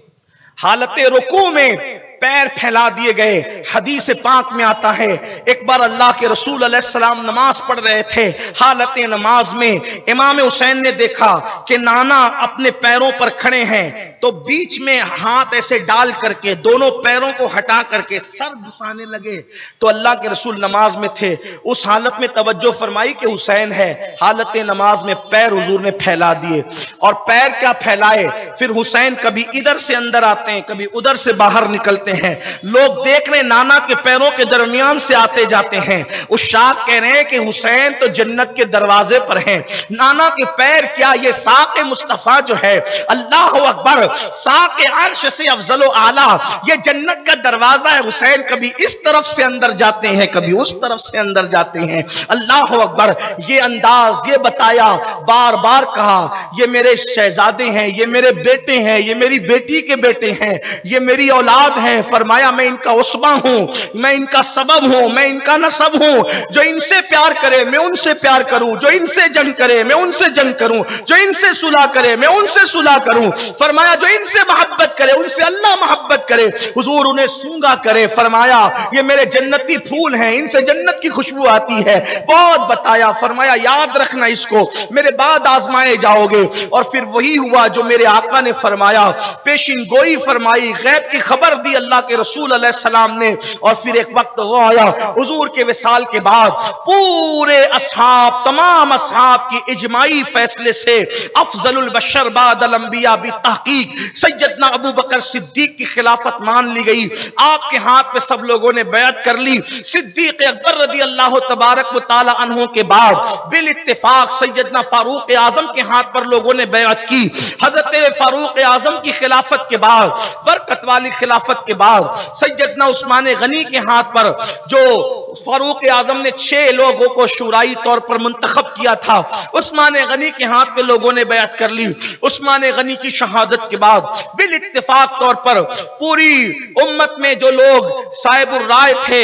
S1: हालत रुकू में पैर फैला दिए गए। हदीस पाक में आता है एक बार अल्लाह के रसूल अलैहिस्सलाम नमाज पढ़ रहे थे, हालत नमाज में इमाम हुसैन ने देखा कि नाना अपने पैरों पर खड़े हैं, तो बीच में हाथ ऐसे डाल करके दोनों पैरों को हटा करके सर घुसाने लगे। तो अल्लाह के रसूल नमाज में थे, उस हालत में तवज्जो फरमाई कि हुसैन है, हालत नमाज में पैर हुजूर ने फैला दिए। और पैर क्या फैलाए, फिर हुसैन कभी इधर से अंदर आते हैं, कभी उधर से बाहर निकलते हैं। लोग देख रहे नाना के पैरों के दरमियान से आते जाते हैं। उस शाख कह रहे हैं कि हुसैन तो जन्नत के दरवाजे पर हैं, नाना के पैर क्या, ये साक़े मुस्तफा जो है, अल्लाह अकबर, साक़े अर्श से अफजलो आला, ये जन्नत का दरवाजा है। हुसैन कभी इस तरफ से अंदर जाते हैं, कभी उस तरफ से अंदर जाते हैं। अल्लाह अकबर। ये अंदाज, ये बताया, बार बार कहा ये मेरे शहजादे हैं, ये मेरे बेटे हैं, ये मेरी बेटी के बेटे हैं, ये मेरी औलाद है। फरमाया मैं इनका उस्बा हूं, मैं इनका सबब हूं, मैं इनका नसब हूं। जो इनसे प्यार करे मैं उनसे प्यार करूं, जो इनसे जंग करे मैं उनसे जंग करूं, जो इनसे सुलह करे मैं उनसे सुलह करूं। फरमाया जो इनसे मोहब्बत करे उनसे अल्लाह मोहब्बत करे, हुजूर उन्हें सूंघा करे। फरमाया ये मेरे जन्नती फूल हैं, इनसे जन्नत की खुशबू आती है। बहुत बताया, फरमाया याद रखना इसको, मेरे बाद आजमाए जाओगे। और फिर वही हुआ जो मेरे आका ने फरमाया, पेशिन गोई फरमाई, गैब की खबर दी अल्लाह के रसूल अलैहिस्सलाम ने। और फिर एक वक्त वो आया हुजूर के विसाल के बाद, पूरे असहाब, तमाम असहाब की इजमाई फैसले से अफजलुल बशर बादल अंबिया बि तहकीक सैयदना अबू बकर सिद्दीक की खिलाफत मान ली गई। आपके हाथ पे सब लोगों ने बैत कर ली। सिद्दीक अकबर रदी अल्लाह तबारक व तआला अन्हु के बाद बिल इत्तेफाक सैयदना फारूक आजम के हाथ पर लोगों ने बैत की। हजरत फारूक आजम की खिलाफत के बाद, बरकत वाली खिलाफत के बाद सैयदना उस्मान गनी के हाथ पर, जो फारूक आजम ने 6 लोगों को शुराई तौर पर मुंतखब किया था, उस्मान गनी के हाथ पे लोगों ने बैत कर ली। उस्मान गनी की शहादत के बाद बिल इत्तेफाक तौर पर पूरी उम्मत में जो लोग साहिबुर राय थे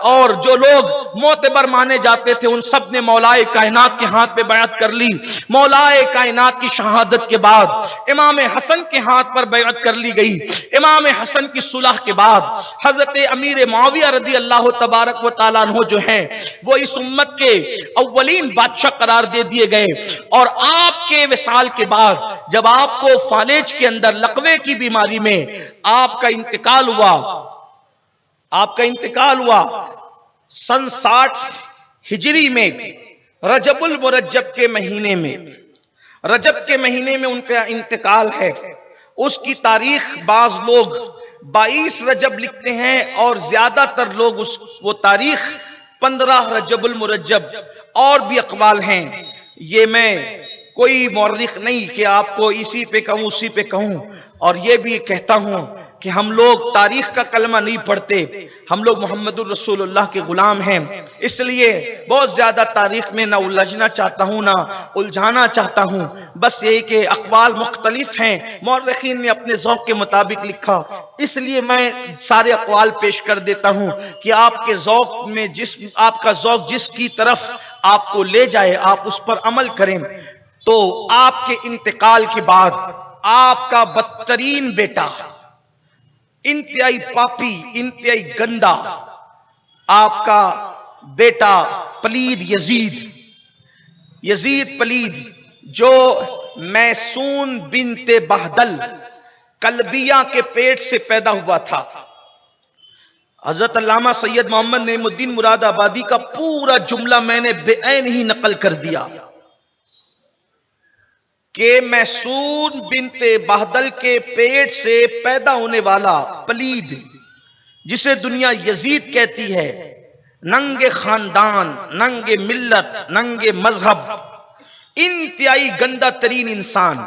S1: और जो लोग मोतबर माने जाते थे, उन सब ने मौलाए कायनात के हाथ पे बैत कर ली। मौलाए कायनात की शहादत के बाद इमाम हसन के हाथ पर बैत कर ली गई। इमाम हसन की सुलह के बाद हजरत अमीर मुआविया रदी अल्लाह तबारक व तआला अन्हु जो हैं, वो इस उम्मत के अव्वलीन बादशाह करार दे दिए गए। और आपके विसाल के बाद जब आपको फालेज के अंदर लकवे की बीमारी में आपका इंतकाल हुआ, आपका इंतकाल हुआ सन 60 हिजरी में, रजबुल मुरज्जब के महीने में, रजब के महीने में उनका इंतकाल है। उसकी तारीख बाज लोग 22 रजब लिखते हैं और ज्यादातर लोग वो तारीख 15 रजबुल मुरज्जब, और भी अकवाल हैं। ये मैं कोई मौर्रिख नहीं कि आपको इसी पे कहूं उसी पे कहूं। और ये भी कहता हूं कि हम लोग तारीख का कलमा नहीं पढ़ते, हम लोग मोहम्मदुर रसूलुल्लाह के गुलाम हैं, इसलिए बहुत ज्यादा तारीख में ना उलझना चाहता हूं ना उलझाना चाहता हूं। बस यही कि अक़वाल मुख्तलिफ हैं, मौर्रिखीन ने अपने ज़ौक़ के मुताबिक लिखा, इसलिए मैं सारे अक़वाल पेश कर देता हूं कि आपके ज़ौक़ में आपका ज़ौक़ जिसकी तरफ आपको ले जाए आप उस पर अमल करें। तो आपके इंतकाल के बाद आपका बदतरीन बेटा, इंतहाई पापी, इंतहाई गंदा, आपका बेटा पलीद यजीद पलीद, जो मैसून बिनते बहदल कलबिया के पेट से पैदा हुआ था। हजरत अल्लामा सैयद मोहम्मद नईमुद्दीन मुरादाबादी का पूरा जुमला मैंने बेऐन ही नकल कर दिया कि महसून बिनते बहदल के पेट से पैदा होने वाला पलीद, जिसे दुनिया यजीद कहती है, नंगे खानदान, नंगे मिल्लत, नंगे मजहब, इंतहाई गंदा तरीन इंसान,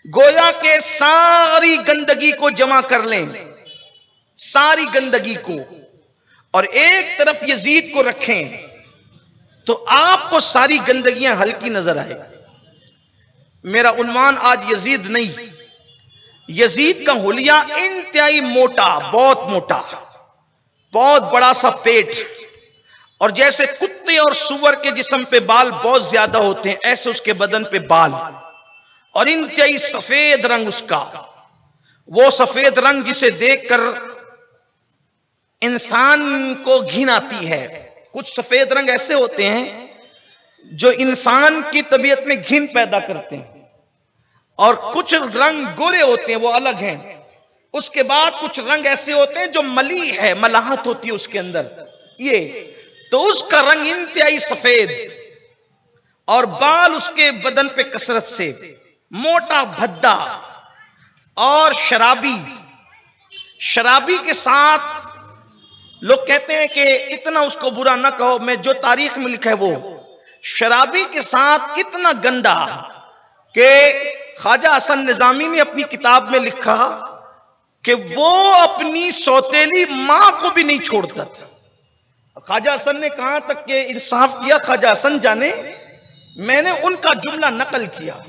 S1: गोया के सारी गंदगी को जमा कर लें, सारी गंदगी को, और एक तरफ यजीद को रखें तो आपको सारी गंदगियां हल्की नजर आए। मेरा उन्वान आज यजीद नहीं, यजीद का हुलिया इंतहाई मोटा, बहुत मोटा, बहुत बड़ा सा पेट, और जैसे कुत्ते और सुअर के जिस्म पे बाल बहुत ज्यादा होते हैं ऐसे उसके बदन पे बाल, और इंतहाई सफेद रंग उसका, वो सफेद रंग जिसे देखकर इंसान को घिन आती है। कुछ सफेद रंग ऐसे होते हैं जो इंसान की तबीयत में घिन पैदा करते हैं, और कुछ रंग गोरे होते हैं, वो अलग हैं। उसके बाद कुछ रंग ऐसे होते हैं जो मली है, मलाहत होती है उसके अंदर, ये तो उसका रंग इंतहाई सफेद, और बाल उसके बदन पे कसरत से, मोटा भद्दा, और शराबी। शराबी के साथ लोग कहते हैं कि इतना उसको बुरा ना कहो, मैं जो तारीख में लिखा है वो, शराबी के साथ इतना गंदा कि ख्वाजा हसन निजामी ने अपनी किताब में लिखा कि वो अपनी सौतेली मां को भी नहीं छोड़ता था। ख्वाजा हसन ने कहां तक के इंसाफ किया, ख्वाजा हसन जाने, मैंने उनका जुमला नकल किया,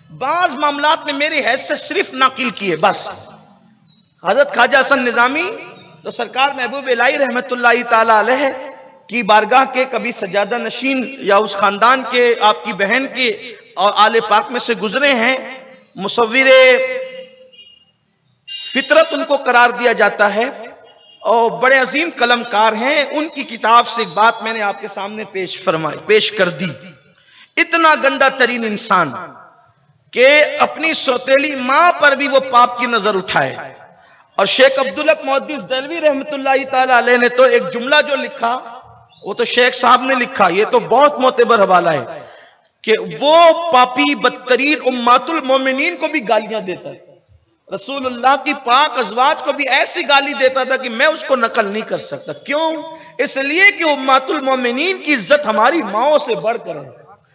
S1: बाज मामलात में मेरी हैसियत से सिर्फ नाकिल किए बस। हजरत ख्वाजा हसन निजामी तो सरकार महबूब इलाही रहमतुल्लाह ताला अलैह की बारगाह के कभी सजादा नशीन या उस खानदान के आपकी बहन के और आले पाक में से गुजरे हैं, मुसव्विरे फितरत उनको करार दिया जाता है, और बड़े अजीम कलमकार हैं। उनकी किताब से एक बात मैंने आपके सामने पेश कर दी। इतना गंदा तरीन इंसान कि अपनी सौतेली मां पर भी वो पाप की नजर उठाए। और शेख अब्दुल हक मुहद्दिस देलवी रहमतुल्लाह ताला अलैह ने तो एक जुमला जो लिखा वो तो शेख साहब ने लिखा, ये तो बहुत मोतबर हवाला है, कि वो पापी बदतरीन उम्मतुल मोमिनीन को भी गालियां देता है, रसूलुल्लाह की पाक अज़वाज को भी ऐसी गाली देता था कि मैं उसको नकल नहीं कर सकता। क्यों? इसलिए कि उम्मतुल मोमिनीन की इज्जत हमारी माओ से बढ़कर है,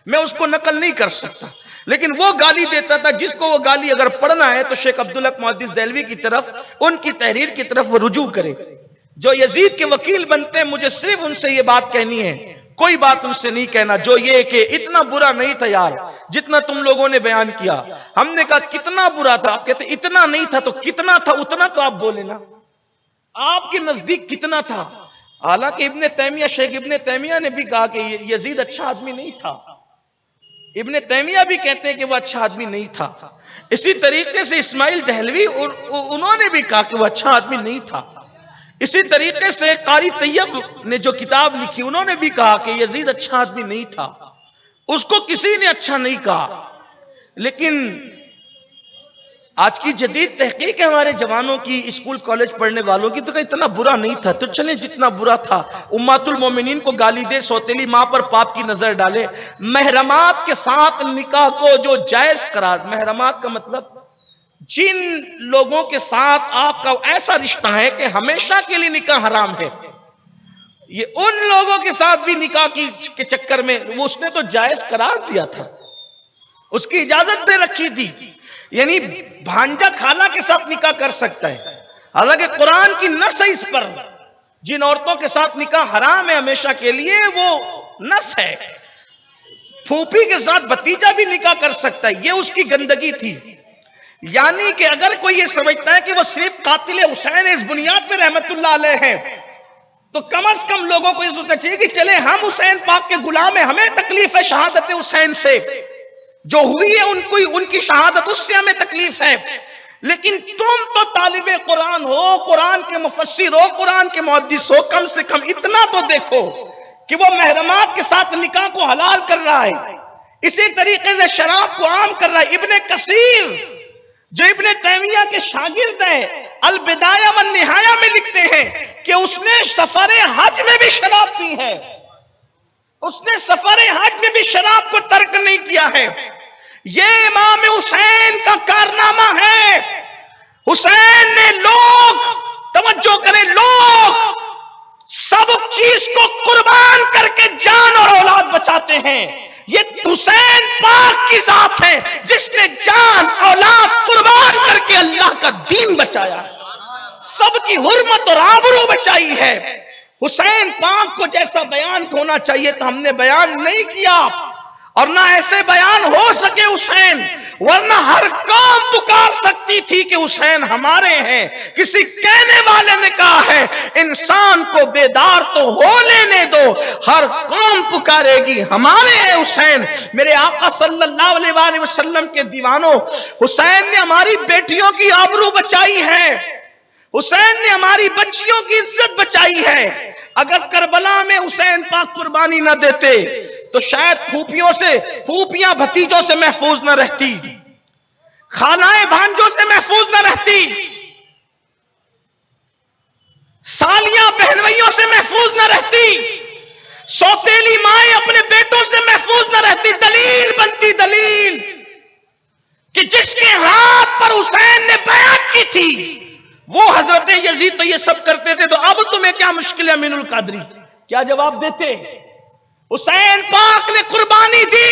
S1: मैं उसको नकल नहीं कर सकता। लेकिन वो गाली देता था, जिसको वो गाली अगर पढ़ना है तो शेख अब्दुल हक मुहद्दिस देलवी की तरफ, उनकी तहरीर की तरफ वो रुजू करे। जो यजीद के वकील बनते हैं, मुझे सिर्फ उनसे ये बात कहनी है, कोई बात उनसे नहीं कहना जो ये कि इतना बुरा नहीं था यार जितना तुम लोगों ने बयान किया। हमने कहा कितना बुरा था, आप कहते इतना नहीं था, तो कितना था उतना तो आप बोले ना, आपके नजदीक कितना था। हालांकि इब्ने तैमिया, शेख इब्ने तैमिया ने भी कहा कि यजीद अच्छा आदमी नहीं था, इब्ने तैमिया भी कहते हैं कि वह अच्छा आदमी नहीं था। इसी तरीके से इस्माइल दहलवी उन्होंने भी कहा कि वह अच्छा आदमी नहीं था। इसी तरीके से कारी तैयब ने जो किताब लिखी उन्होंने भी कहा कि यजीद अच्छा आदमी नहीं था, उसको किसी ने अच्छा नहीं कहा। लेकिन आज की जदीद तहकीक है हमारे जवानों की, स्कूल कॉलेज पढ़ने वालों की, तो इतना बुरा नहीं था, तो चले जितना बुरा था। उम्मतुल मोमिनीन को गाली दे, सौतेली मां पर पाप की नजर डाले, महरमात के साथ निकाह को जो जायज करार, महरमात का मतलब जिन लोगों के साथ आपका ऐसा रिश्ता है कि हमेशा के लिए निकाह हराम है, ये उन लोगों के साथ भी निकाह के चक्कर में वो उसने तो जायज करार दिया था, उसकी इजाजत दे रखी थी। यानी भांजा खाला के साथ निकाह कर सकता है। हालांकि कुरान की नस है इस पर, जिन औरतों के साथ निकाह हराम है हमेशा के लिए, वो नस है। फूफी के साथ भतीजा भी निकाह कर सकता है, ये उसकी गंदगी थी। यानी कि अगर कोई ये समझता है कि वो सिर्फ कातिल हुसैन इस बुनियाद पे रहमतुल्लाह अलैह है, तो कम से कम लोगों को ये सोचना चाहिए कि चले हम हुसैन पाक के गुलाम है, हमें तकलीफ है शहादत हुसैन से, जो हुई है उनको, उनकी शहादत उससे हमें तकलीफ है। लेकिन तुम तो तालिबे कुरान हो, कुरान के मुफस्सिर हो, कुरान के मुहद्दिस हो, कम से कम इतना तो देखो कि वो महरमात के साथ निकाह को हलाल कर रहा है, इसी तरीके से शराब को आम कर रहा है। इब्ने कसीर जो इब्ने तैमिया के शागिर्द हैं, अल बिदाया वन निहाया में लिखते हैं कि उसने सफर हज में भी शराब पी है, उसने सफर हज में भी शराब को तर्क नहीं किया है। ये इमाम हुसैन का कारनामा है। हुसैन ने, लोग तवज्जो करें, लोग सब चीज को कुर्बान करके जान और औलाद बचाते हैं। ये हुसैन पाक की जात है जिसने जान औलाद कुर्बान करके अल्लाह का दीन बचाया, सबकी हुर्मत और आबरू बचाई है। हुसैन पाक को जैसा बयान होना चाहिए था हमने बयान नहीं किया, और ना ऐसे बयान हो सके हुसैन, वरना हर कौम पुकार सकती थी कि हुसैन हमारे हैं। किसी कहने वाले ने कहा है इंसान को बेदार तो हो लेने दो, हर कौम पुकारेगी हमारे हैं हुसैन। मेरे आका सल्लल्लाहु अलैहि वसल्लम के दीवानों, हुसैन ने हमारी बेटियों की आबरू बचाई है, हुसैन ने हमारी बच्चियों की इज्जत बचाई है। अगर करबला में हुसैन पाक कुर्बानी न देते तो शायद फूफियां भतीजों से महफूज न रहती, खालाएं भांजों से महफूज न रहती, सालियां बहनवइयों से महफूज न रहती, सौतेली माएं अपने बेटों से महफूज न रहती। दलील बनती, दलील कि जिसके हाथ पर हुसैन ने बैत की थी वो हजरत यजीद तो ये सब करते थे, तो अब तुम्हें क्या मुश्किल है अमीनुल कादरी? क्या जवाब देते? हुसैन पाक ने कुर्बानी दी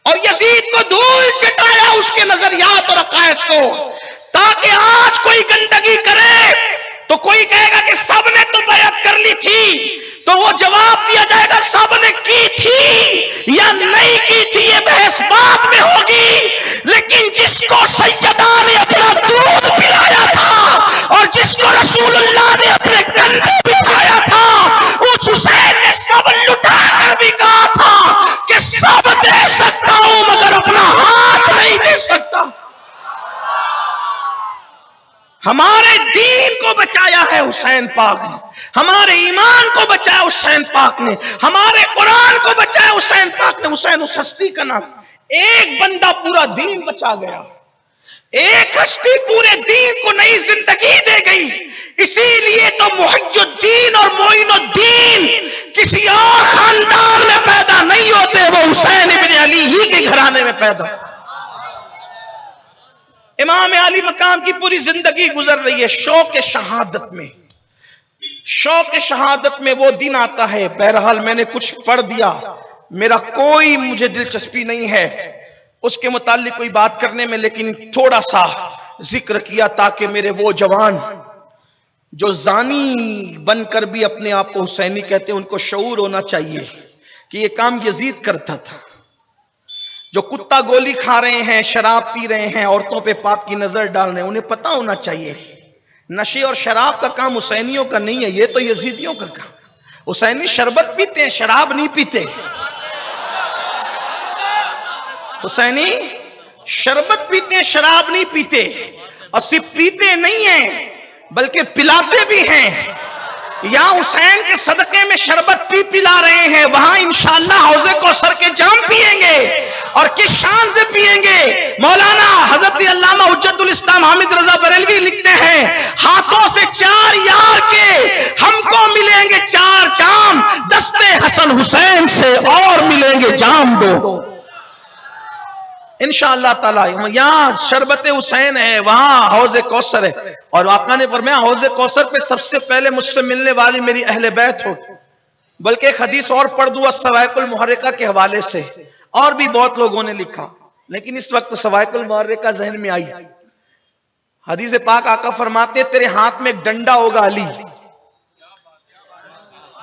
S1: और यजीद को धूल चटाया उसके नजरियात और अकायद को, ताकि आज कोई गंदगी करे तो कोई कहेगा कि सबने तो बैत कर ली थी, तो वो जवाब दिया जाएगा सबने की थी या नहीं की थी ये बहस बाद में होगी, लेकिन जिसको सैयदा ने अपना दूध पिलाया था और जिसको रसूलुल्लाह ने अपने कंधे बिठाया था, उस हुसैन ने सब लुटा कर भी कहा था कि सब दे सकता हूं मगर अपना हाथ नहीं दे सकता। हमारे दीन को बचाया है हुसैन पाक ने, हमारे ईमान को बचाया हुसैन पाक ने, हमारे कुरान को बचाया हुसैन पाक ने। हुसैन उस हस्ती का नाम, एक बंदा पूरा दीन बचा गया, एक हस्ती पूरे दीन को नई जिंदगी दे गई। इसीलिए तो मुहिजुद्दीन और मोइनुद्दीन किसी और खानदान में पैदा नहीं होते, वो हुसैन इब्न अली ही के घराने में पैदा। इमाम अली मकाम की पूरी जिंदगी गुजर रही है शौक शहादत में, शौक शहादत में। वो दिन आता है, बहरहाल मैंने कुछ पढ़ दिया, मेरा कोई मुझे दिलचस्पी नहीं है उसके मुतालिक कोई बात करने में, लेकिन थोड़ा सा जिक्र किया ताकि मेरे वो जवान जो जानी बनकर भी अपने आप को हुसैनी कहते हैं उनको शऊर होना चाहिए कि ये काम यजीद करता था। जो कुत्ता गोली खा रहे हैं, शराब पी रहे हैं, औरतों पे पाप की नजर डाल रहे हैं, उन्हें पता होना चाहिए नशे और शराब का काम हुसैनियों का नहीं है, ये तो यजीदियों का काम। हुसैनी शरबत पीते हैं, शराब नहीं पीते। हुसैनी शरबत पीते हैं, शराब नहीं पीते, और सिर्फ पीते नहीं है बल्कि पिलाते भी हैं। या हुसैन के सदके में शरबत पिला रहे हैं, वहां इंशाअल्लाह हौज़े कौसर के जाम पिएंगे, और किस शान से पिएंगे। मौलाना हजरत अल्लामा हुज्जतुल इस्लाम हामिद रजा बरेलवी लिखते हैं, हाथों से 4 यार के हमको मिलेंगे 4 जाम, दस्ते हसन हुसैन से और मिलेंगे जाम 2 इंशाअल्लाह ताला। यहां शरबत हुसैन है, वहां हौज़े कौसर है, और आका ने फरमाया हौज़े कौसर पे सबसे पहले मुझसे मिलने वाली मेरी अहले बैत हो। बल्कि एक हदीस और पढ़ दूं सवाइकुल मुहर्रिका के हवाले से, और भी बहुत लोगों ने लिखा, लेकिन इस वक्त सवाइकुल मुहर्रिका जहन में आई। हदीस पाक आका फरमाते तेरे हाथ में एक डंडा होगा अली,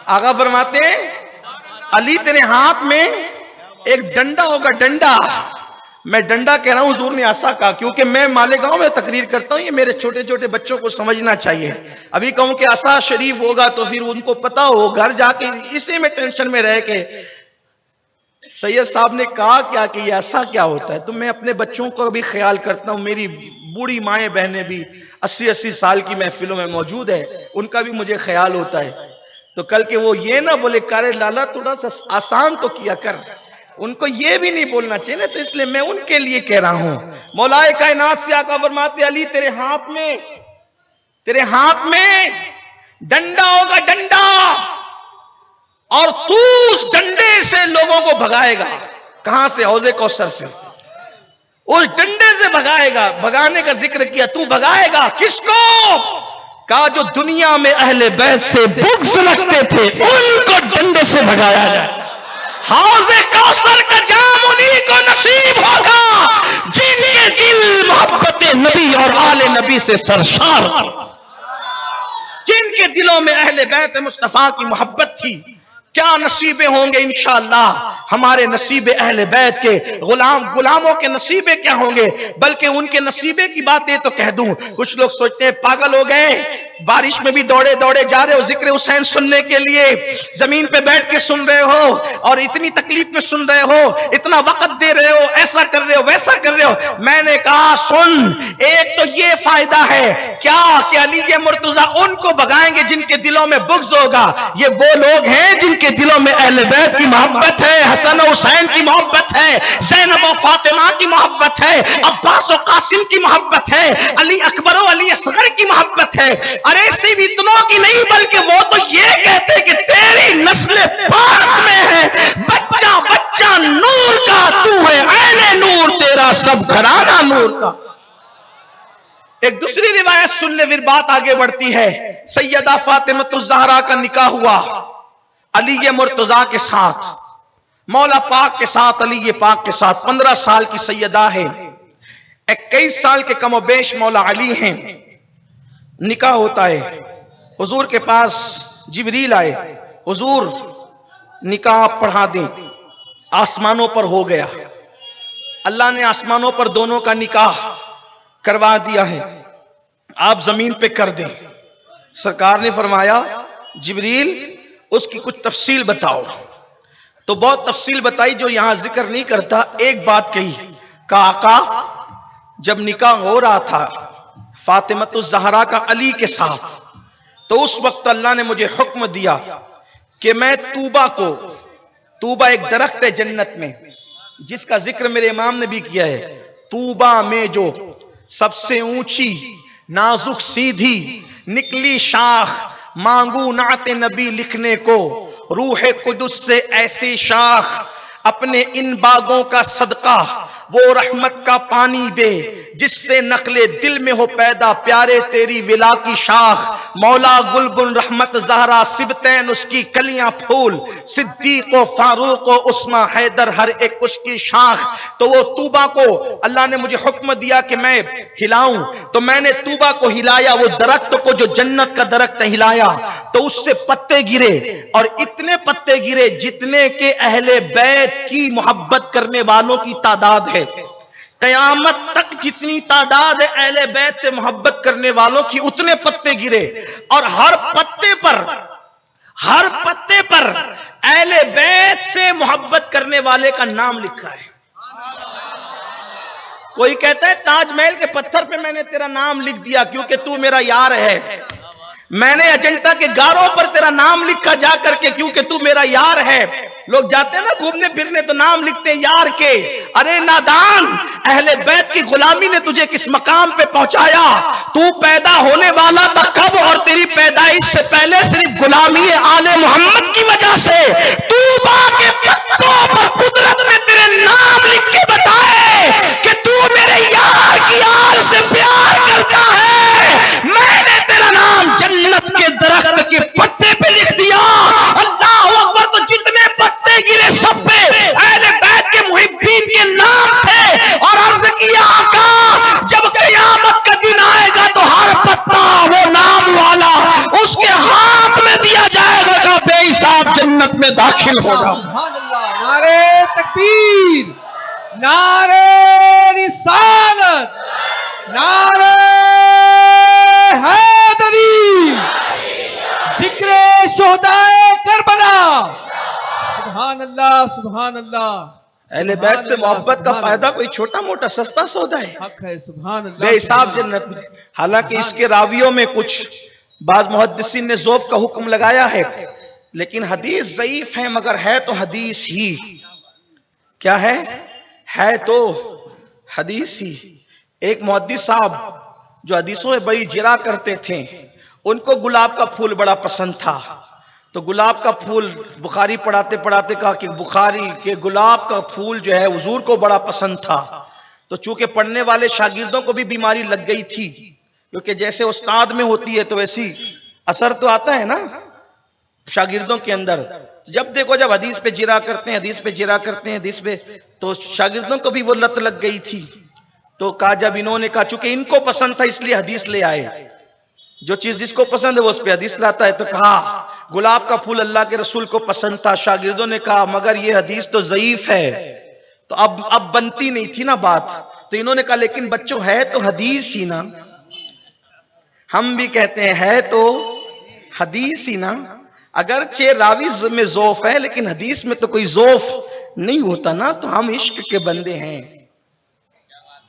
S1: आका फरमाते अली तेरे हाथ में एक डंडा होगा, डंडा। मैं डंडा कह रहा हूं, हुजूर ने आसा कहा, क्योंकि मैं मालेगांव में तकरीर करता हूं, ये मेरे छोटे छोटे बच्चों को समझना चाहिए। अभी कहूं कि आसा शरीफ होगा तो फिर उनको पता हो, घर जाके इसी में टेंशन में रह के सैयद साहब ने कहा क्या कि ऐसा क्या होता है। तो मैं अपने बच्चों का भी ख्याल करता हूं, मेरी बूढ़ी माएँ बहनें भी 80-80 साल की महफिलों में मौजूद है, उनका भी मुझे ख्याल होता है। तो कल के वो ये ना बोले करे लाला थोड़ा सा आसान तो किया कर, उनको ये भी नहीं बोलना चाहिए ना, तो इसलिए मैं उनके लिए कह रहा हूं। मौलाए कायनात से आका फरमाते अली तेरे हाथ में तेरे हाथ में डंडा होगा, डंडा, और तू उस डंडे से लोगों को भगाएगा। कहां से? हौजे कौसर से। उस डंडे से भगाएगा। भगाने का जिक्र किया, तू भगाएगा किसको? कहा जो दुनिया में अहले बैत से बुग़्ज़ रखते थे उनको डंडे से भगाया जाए। हौजे कौसर का जाम उन्हीं को नसीब होगा जिनके दिल मोहब्बत नबी और आले नबी से सरशार, जिनके दिलों में अहले बैत मुस्तफा की मोहब्बत थी। क्या नसीबे होंगे इंशाअल्लाह हमारे नसीबे अहले बैत के। गुलामों के नसीबे क्या होंगे? बल्कि उनके नसीबे की बातें तो कह दूं। कुछ लोग सोचते हैं पागल हो गए, बारिश में भी दौड़े दौड़े जा रहे हो जिक्र हुसैन सुनने के लिए, जमीन पे बैठ के सुन रहे हो और इतनी तकलीफ में सुन रहे हो, इतना वक्त दे रहे हो, ऐसा कर रहे हो, वैसा कर रहे हो। मैंने कहा सुन, एक तो ये फायदा है क्या कि अली के मुर्तजा उनको भगाएंगे जिनके दिलों में बुग़्ज़ होगा। ये वो लोग हैं जिनके दिलों में अहले बैत की मोहब्बत है, हसन और हुसैन की मोहब्बत है, ज़ैनब और फातिमा की मोहब्बत है, अब्बास और कासिम की मोहब्बत है, अली अकबर और अली असगर की मोहब्बत है। अरे सिर्फ इतनों की नहीं बल्कि वो तो ये कहते कि तेरी नस्ल पाक में है, बच्चा बच्चा नूर का तू है, ऐने नूर तेरा सब घराना नूर का। एक दूसरी रिवायत सुनने फिर बात आगे बढ़ती है। सैयदा फातिमतुज़ ज़हरा का निकाह हुआ अली मुर्तजा के साथ, मौला पाक के साथ, अली पाक के साथ। 15 साल की सैयदा है, 21 साल के कमोबेश मौला अली हैं। निकाह होता है, हुजूर के पास जिब्रील आए, हुजूर निकाह पढ़ा दें। आसमानों पर हो गया, अल्लाह ने आसमानों पर दोनों का निकाह करवा दिया है, आप जमीन पे कर दें। सरकार ने फरमाया जिब्रील उसकी कुछ तफसील बताओ। तो बहुत तफसील बताई जो यहां जिक्र नहीं करता। एक बात कही, कहा आका जब निकाह हो रहा था फातिमतुज़ ज़हरा का अली के साथ, तो उस वक्त अल्लाह ने मुझे हुक्म दिया कि मैं तूबा को, तूबा एक दरख्त है जन्नत में जिसका जिक्र मेरे इमाम ने भी किया है, तूबा में जो सबसे ऊंची नाजुक सीधी निकली शाख मांगू नाते नबी लिखने को, रूहे कुदुस से ऐसी शाख अपने इन बागों का सदका, वो रहमत का पानी दे जिससे नकले दिल में हो पैदा प्यारे तेरी विला की शाख। मौला गुलबुन रहमत ज़हरा सिबतैन उसकी कलियां फूल, सिद्दीक व फारूक व उस्मा हैदर हर एक उसकी शाख। तो वो तूबा को अल्लाह ने मुझे हुक्म दिया कि मैं हिलाऊं, तो मैंने तूबा को हिलाया, वो दरख्त को जो जन्नत का दरख्त हिलाया तो उससे पत्ते गिरे, और इतने पत्ते गिरे जितने के अहले बैत की मोहब्बत करने वालों की तादाद है। कयामत तक जितनी तादाद है अहले बैत से मोहब्बत करने वालों की, उतने पत्ते गिरे, और हर पत्ते पर अहले बैत से मोहब्बत करने वाले का नाम लिखा है। कोई कहता है ताजमहल के पत्थर पे मैंने तेरा नाम लिख दिया क्योंकि तू मेरा यार है। मैंने अजंता के गारों पर तेरा नाम लिखा जा करके क्योंकि तू मेरा यार है। लोग जाते हैं ना घूमने फिरने तो नाम लिखते हैं यार के। अरे नादान, अहले बैत की गुलामी ने तुझे किस मकाम पे पहुंचाया? तू पैदा होने वाला था कब, और तेरी पैदाइश से पहले सिर्फ गुलामी आले मोहम्मद की वजह से तूबा के पत्तों पर कुदरत ने तेरे नाम लिख के बताए कि तू मेरे यार की आल से प्यार करता है। मैंने तेरा नाम जन्नत के दरख्त के पत्ते पे लिख दिया। अल्लाह अकबर। तो जितने पत्ते गिरे सब पे अहले बैत के मुहिब्बीन के नाम थे, और अर्ज किया आका जब क़यामत का दिन आएगा तो हर पत्ता वो नाम वाला उसके हाथ में दिया जाएगा का बेहिसाब जन्नत में दाखिल होगा।
S2: नारे तकबीर, नारे रिसालत, नारे हैदरी, जिक्रे शोहदाए करबला। सुभान अल्लाह, सुभान अल्लाह।
S1: अहले बैत से मोहब्बत का फायदा कोई छोटा मोटा सस्ता सौदा है?
S2: हक है। सुभान अल्लाह।
S1: बेहिसाब जन्नत में। हालांकि इसके रावियों में कुछ बाज मुहद्दिसीन ने ज़ौफ़ का हुक्म लगाया है, लेकिन हदीस ज़ईफ है, मगर है तो हदीस ही। क्या है तो हदीस ही। एक मुहद्दिस साहब जो हदीसों में बड़ी जिरा करते थे, उनको गुलाब का फूल बड़ा पसंद था। तो गुलाब का फूल बुखारी पढ़ाते पढ़ाते कहा कि बुखारी के गुलाब का फूल जो है हुजूर को बड़ा पसंद था। तो चूंकि पढ़ने वाले शागिर्दों को भी बीमारी लग गई थी, क्योंकि जैसे उस्ताद में होती है तो वैसी असर तो आता है ना शागिर्दों के अंदर। जब देखो जब हदीस पे जिरा करते हैं, हदीस पे जिरा करते हैं, हदीस पे, तो शागिर्दों को भी वो लत लग गई थी। तो कहा, जब इन्होंने कहा चूंकि इनको पसंद था इसलिए हदीस ले आए, जो चीज जिसको पसंद है वो उस पर हदीस लाता है। तो कहा गुलाब का फूल अल्लाह के रसूल को पसंद था। शागिर्दों ने कहा मगर ये हदीस तो ज़ईफ है। तो अब बनती नहीं थी ना बात। तो इन्होंने कहा लेकिन बच्चों है तो हदीस ही ना। हम भी कहते हैं है तो हदीस ही ना। अगरचे रावी में ज़ौफ है लेकिन हदीस में तो कोई ज़ौफ नहीं होता ना। तो हम इश्क के बंदे हैं,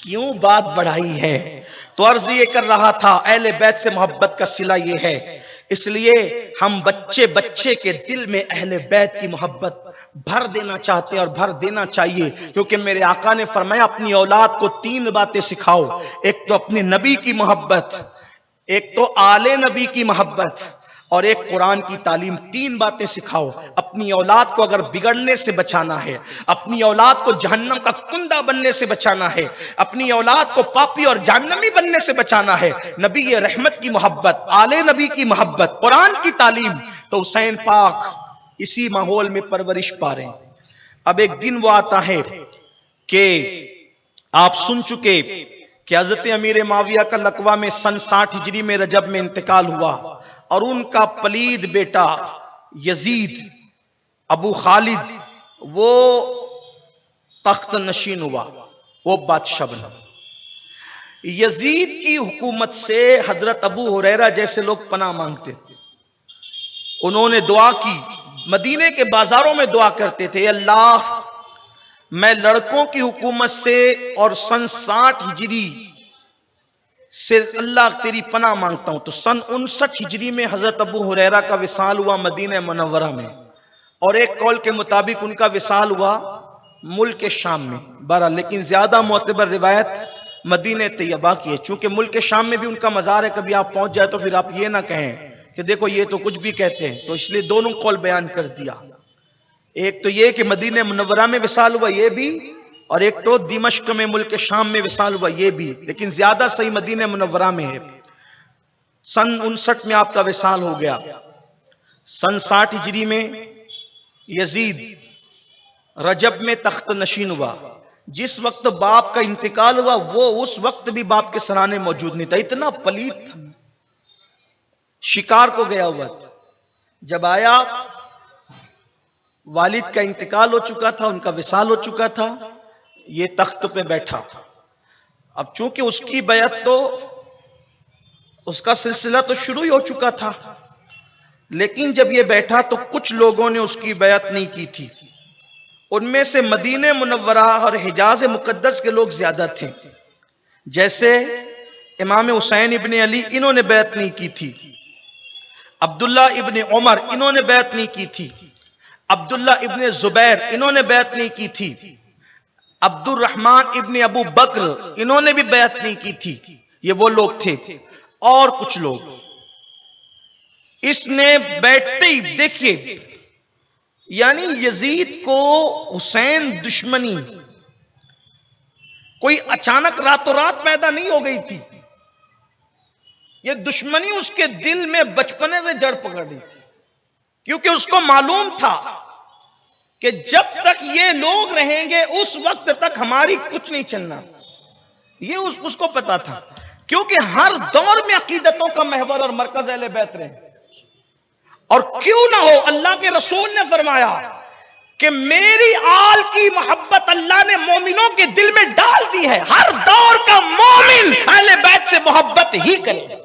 S1: क्यों बात बढ़ाई है। तो अर्ज ये कर रहा था अहले बैत से मोहब्बत का सिला ये है, इसलिए हम बच्चे बच्चे के दिल में अहले बैत की मोहब्बत भर देना चाहते हैं और भर देना चाहिए। क्योंकि मेरे आका ने फरमाया अपनी औलाद को 3 बातें सिखाओ, एक तो अपने नबी की मोहब्बत, एक तो आले नबी की मोहब्बत और एक कुरान की तालीम। 3 बातें सिखाओ। अपनी औलाद को अगर बिगड़ने से बचाना है, अपनी औलाद को जहन्नम का कुंदा बनने से बचाना है, अपनी औलाद को पापी और जहन्नमी बनने से बचाना है, नबी ये रहमत की मोहब्बत, आले नबी की मोहब्बत, कुरान की तालीम, तो हुसैन पाक इसी माहौल में परवरिश पा रहे हैं। अब एक दिन वो आता है कि आप सुन चुके कि हजरत अमीर माविया का लकवा में सन 60 हिजरी में रजब में इंतकाल हुआ और उनका पलीद बेटा यजीद अबू खालिद वो तख्त नशीन हुआ, वो बादशाह बना। यजीद की हुकूमत से हजरत अबू हुरैरा जैसे लोग पनाह मांगते थे। उन्होंने दुआ की, मदीने के बाजारों में दुआ करते थे, अल्लाह मैं लड़कों की हुकूमत से और सन 60 हिजरी से अल्लाह तेरी पनाह मांगता हूं। तो सन 59 हिजरी में हजरत अबू हुरैरा का विसाल हुआ मदीना मुनव्वरा में, और एक कौल के मुताबिक उनका विसाल हुआ मुल्क शाम में। बहरहाल लेकिन ज्यादा मोतबर रिवायत मदीने तैयबा की है। चूंकि मुल्क शाम में भी उनका मजार है, कभी आप पहुंच जाए तो फिर आप ये ना कहें कि देखो ये तो कुछ भी कहते हैं। तो इसलिए दोनों कौल बयान कर दिया। एक तो ये कि मदीने मुनव्वरा में विसाल हुआ ये भी, और एक तो दिमश्क में मुल्क शाम में विसाल हुआ ये भी, लेकिन ज्यादा सही मदीने मुनव्वरा में है। सन 59 में आपका विसाल हो गया। सन 60 हिजरी में यजीद रजब में तख्त नशीन हुआ। जिस वक्त बाप का इंतकाल हुआ वो उस वक्त भी बाप के सराने मौजूद नहीं था, इतना पलीत था, शिकार को गया हुआ था। जब आया वालिद का इंतकाल हो चुका था, उनका विसाल हो चुका था, ये तख्त पे बैठा। अब चूंकि उसकी बैत तो उसका सिलसिला तो शुरू ही हो चुका था, लेकिन जब ये बैठा तो कुछ लोगों ने उसकी बैत नहीं की थी। उनमें से मदीने मुनव्वरा और हिजाज मुकद्दस के लोग ज्यादा थे, जैसे इमाम हुसैन इब्ने अली, इन्होंने बैत नहीं की थी। अब्दुल्ला इब्ने उमर, इन्होंने बैत नहीं की थी। अब्दुल्ला इब्ने जुबैर, इन्होंने बैत नहीं की थी। अब्दुर रहमान इब्ने अबू बकर, इन्होंने भी बैत नहीं की थी। ये वो लोग थे। और कुछ लोग, इसने बैठते ही देखिए, यानी यजीद को हुसैन दुश्मनी कोई अचानक रातों रात पैदा नहीं हो गई थी। ये दुश्मनी उसके दिल में बचपने से जड़ पकड़ रही थी, क्योंकि उसको मालूम था कि जब तक ये लोग रहेंगे उस वक्त तक हमारी कुछ नहीं चलना। ये उसको पता था, क्योंकि हर दौर में अकीदतों का महवर और मरकज अहले बैत रहे। और क्यों ना हो, अल्लाह के रसूल ने फरमाया कि मेरी आल की मोहब्बत अल्लाह ने मोमिनों के दिल में डाल दी है। हर दौर का मोमिन अहले बैत से मोहब्बत ही करे,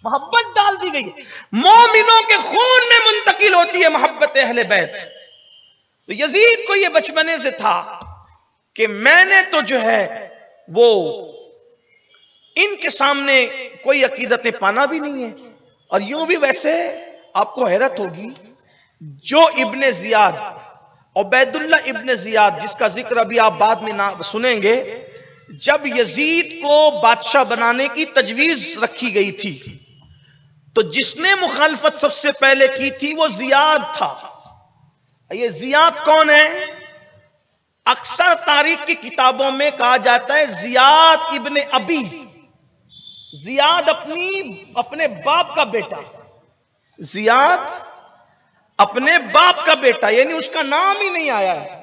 S1: मोहब्बत डाल दी गई है, मोमिनों के खून में मुंतकिल होती है मोहब्बत अहले बैत। तो यजीद को यह बचपने से था कि मैंने तो जो है वो इनके सामने कोई अकीदतें पाना भी नहीं है। और यूं भी वैसे आपको हैरत होगी, जो इब्ने जियाद, उबैदुल्लाह इब्ने जियाद, जिसका जिक्र अभी आप बाद में ना सुनेंगे, जब यजीद को बादशाह बनाने की तजवीज रखी गई थी तो जिसने मुखालफत सबसे पहले की थी वो जियाद था। ये जियाद कौन है? अक्सर तारीख की किताबों में कहा जाता है जियाद इब्ने अबी, जियाद अपने बाप का बेटा, जियाद अपने बाप का बेटा, यानी उसका नाम ही नहीं आया है।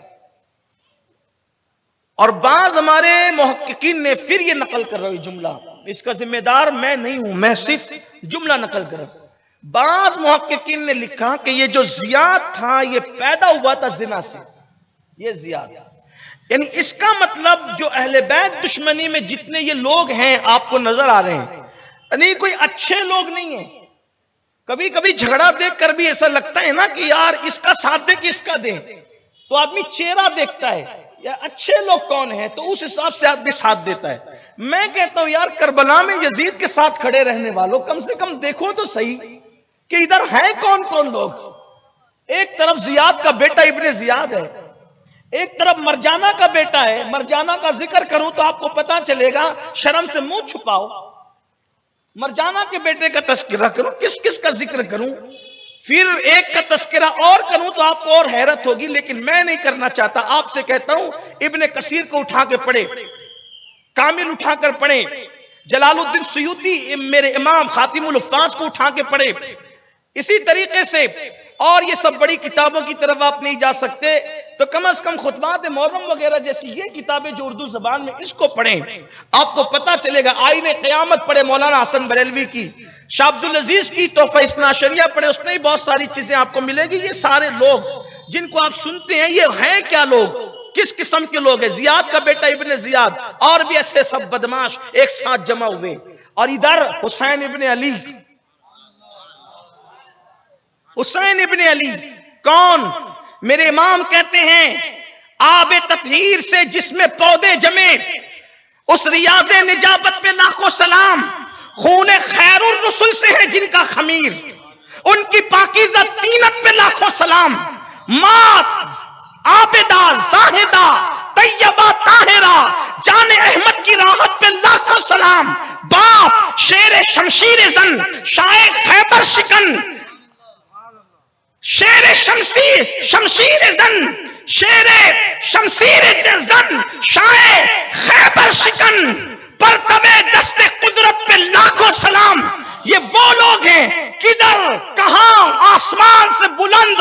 S1: और बाज हमारे मुहक्किकीन ने फिर ये नकल कर रहा है जुमला, इसका जिम्मेदार मैं नहीं हूं, मैं सिर्फ जुमला नकल कर रहा हूं। बाज मुहक्किकीन ने लिखा कि ये जो जियाद था ये पैदा हुआ था जिना से, ये जियाद, यानी इसका मतलब जो अहले बैत दुश्मनी में जितने ये लोग हैं आपको नजर आ रहे हैं, यानी कोई अच्छे लोग नहीं है। कभी कभी झगड़ा देख कर भी ऐसा लगता है ना कि यार इसका साथ दे कि इसका दे, तो आदमी चेहरा देखता है या अच्छे लोग कौन है तो उस हिसाब से आदमी साथ देता है। मैं कहता हूं यार करबला में यजीद के साथ खड़े रहने वालों कम से कम देखो तो सही कि इधर है कौन कौन लोग। एक तरफ जियाद का बेटा इब्ने जियाद है, एक तरफ मरजाना का बेटा है। मरजाना का जिक्र करूं तो आपको पता चलेगा, शर्म से मुंह छुपाओ। मरजाना के बेटे का तस्करा करूं, किस किस का जिक्र करूं, फिर एक का तस्करा और करूं तो आपको और हैरत होगी, लेकिन मैं नहीं करना चाहता। आपसे कहता हूं इब्ने कसीर को उठा के पढ़े, कामिल उठाकर पढ़े, जलालुद्दीन सुयूती मेरे इमाम खातिमुल हुफ्फाज को उठा के पढ़े। इसी तरीके से और ये सब बड़ी किताबों की तरफ आप नहीं जा सकते तो कम से कम खुतबात मुहर्रम वगैरह जैसी ये किताबें जो उर्दू जबान में, इसको पढ़ें, आपको पता चलेगा। आईने क़यामत पढ़े मौलाना हसन बरेलवी की, शाह अब्दुल अजीज की तोहफा इस्ना शरिया पढ़े, उसमें ही बहुत सारी चीजें आपको मिलेगी। ये सारे लोग जिनको आप सुनते हैं ये हैं क्या लोग, किस किस्म के लोग हैं? जियाद का बेटा इब्ने जियाद और भी ऐसे सब बदमाश एक साथ जमा हुए। और इधर हुसैन इब्ने अली, हुसैन इब्ने अली कौन? मेरे इमाम कहते हैं आबे ततहीर से जिसमें पौधे जमे, उस रियाज़े निजाबत पे लाखों सलाम। खूने खैरुर रसूल से है जिनका खमीर, उनकी पाकीज़ा तीनत पे लाखों सलाम। मात आबेदा जाहिदा तैयबा ताहिरा, जाने अहमद की राहत पे लाखों सलाम। बाप शेर शमशीर जन, शायर खैबर शिकन, शेर शमशीर जन, शेर शमशीर जन, शायर खैबर शिकन, पर तबे दस्ते कुदरत पे लाखों सलाम। ये वो लोग हैं किधर, कहां आसमान से बुलंद,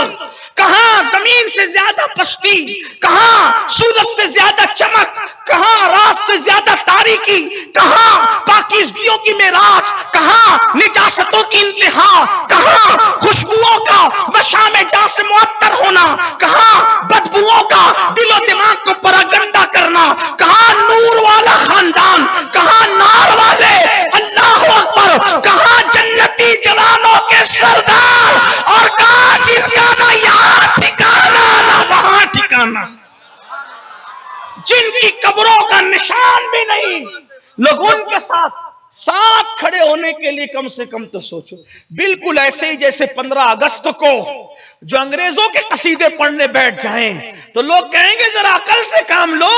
S1: कहां जमीन से ज्यादा पस्ती, कहां सूरज से ज्यादा चमक, कहां रात से ज्यादा तारीकी, कहां पाकीज़गियों की मेराज, कहां निजासतों की इंतहा, कहां खुशबुओं का मशामे जा से मुअत्तर होना, कहां बदबुओं का दिलो दिमाग को परागंदा करना, कहां नूर वाला खानदान, कहां नार वाले, अल्लाह अकबर, कहां जन्नती जवानों के सरदार, और कहां जिसका यहाँ ठिकाना ना वहां ठिकाना, जिनकी कब्रों का निशान भी नहीं। लोग उनके साथ खड़े होने के लिए कम से कम तो सोचो। बिल्कुल ऐसे ही जैसे 15 अगस्त को जो अंग्रेजों के कसीदे पढ़ने बैठ जाएं तो लोग कहेंगे जरा अकल से काम लो,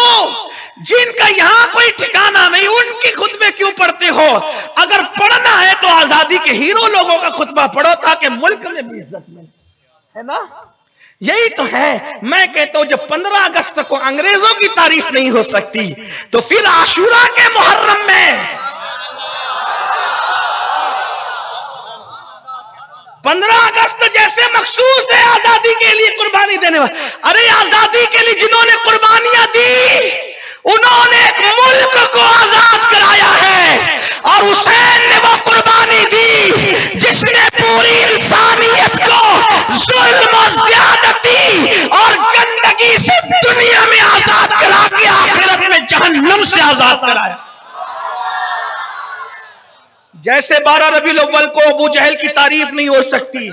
S1: जिनका यहां कोई ठिकाना नहीं उनकी खुतबे क्यों पढ़ते हो? अगर पढ़ना है तो आजादी के हीरो लोगों का खुतबा पढ़ो ताकि मुल्क में भी इज्जत मिले, है ना? यही तो है। मैं कहता हूं जब 15 अगस्त को अंग्रेजों की तारीफ नहीं हो सकती तो फिर आशूरा के मुहर्रम में 15 अगस्त जैसे मखसूस है आजादी के लिए कुर्बानी देने वाले। अरे आजादी के लिए जिन्होंने कुर्बानियां दी उन्होंने एक मुल्क को आजाद कराया है, और हुसैन ने वो कुर्बानी दी जिसने पूरी इंसानियत को जुल्म और ज्यादती और गंदगी से दुनिया में आजाद करा के आखिरत में जहन्नम से आजाद कराया। जैसे 12 रबीउल अव्वल को अबू जहल की तारीफ नहीं हो सकती,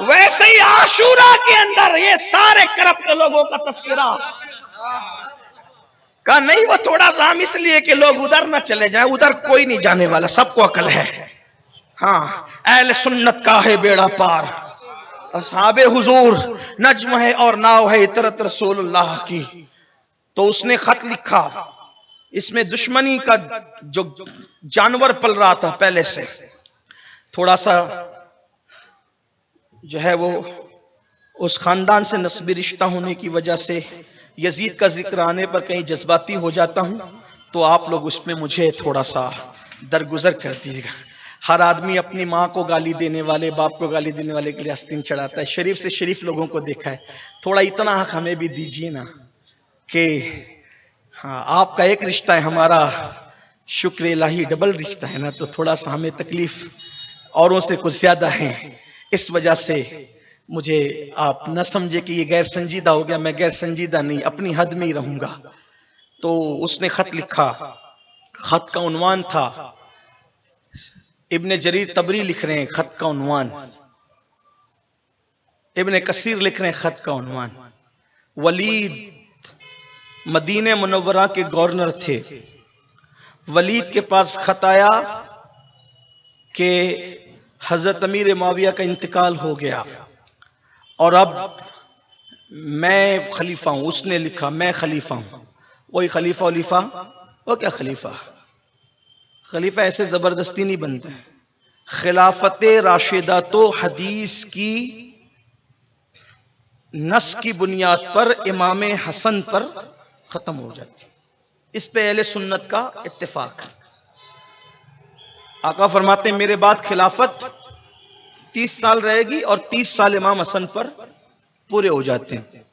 S1: वैसे ही आशूरा के अंदर ये सारे करप्ट लोगों का तस्करा का नहीं। वो थोड़ा सा हम इसलिए कि लोग उधर ना चले जाए, उधर कोई नहीं जाने वाला, सबको अकल है। हाँ, अहले सुन्नत का है बेड़ा पार, असहाबे हुजूर नज्म है और नाव है इतरत रसूलुल्लाह की। तो उसने खत लिखा, इसमें दुश्मनी का जो जानवर पल रहा था पहले से, थोड़ा सा जो है वो उस खानदान से नस्बी रिश्ता होने की वजह से यजीद का जिक्र आने पर कहीं जज्बाती हो जाता हूं, तो आप लोग उसमें मुझे थोड़ा सा दरगुजर कर दीजिएगा। हर आदमी अपनी माँ को गाली देने वाले, बाप को गाली देने वाले के लिए आस्तीन चढ़ाता है। शरीफ से शरीफ लोगों को देखा है, थोड़ा इतना हक हमें भी दीजिए ना कि हाँ, आपका एक रिश्ता है, हमारा शुक्र इलाही डबल रिश्ता है ना, तो थोड़ा सा हमें तकलीफ औरों से कुछ ज्यादा है। इस वजह से मुझे आप न समझे कि ये गैर संजीदा हो गया, मैं गैर संजीदा नहीं, अपनी हद में ही रहूंगा। तो उसने खत लिखा, खत का उन्वान था, इब्ने जरीर तबरी लिख रहे हैं खत का उन्वान, इब्ने कसीर लिख रहे हैं खत का उन्वान। वलीद मदीने मुनव्वरा के गवर्नर थे। वलीद के पास खत आया कि हजरत अमीर मुआविया का इंतकाल हो गया और अब मैं खलीफा हूं। उसने लिखा मैं खलीफा हूं। वही खलीफा वलीफा, वो क्या खलीफा, खलीफा ऐसे जबरदस्ती नहीं बनते। खिलाफत राशिदा तो हदीस की नस की बुनियाद पर इमाम हसन पर खत्म हो जाती, इस पे अहले सुन्नत का इत्तेफाक है। आका फरमाते मेरे बाद खिलाफत 30 साल रहेगी और 30 साल इमाम हसन पर पूरे हो जाते हैं।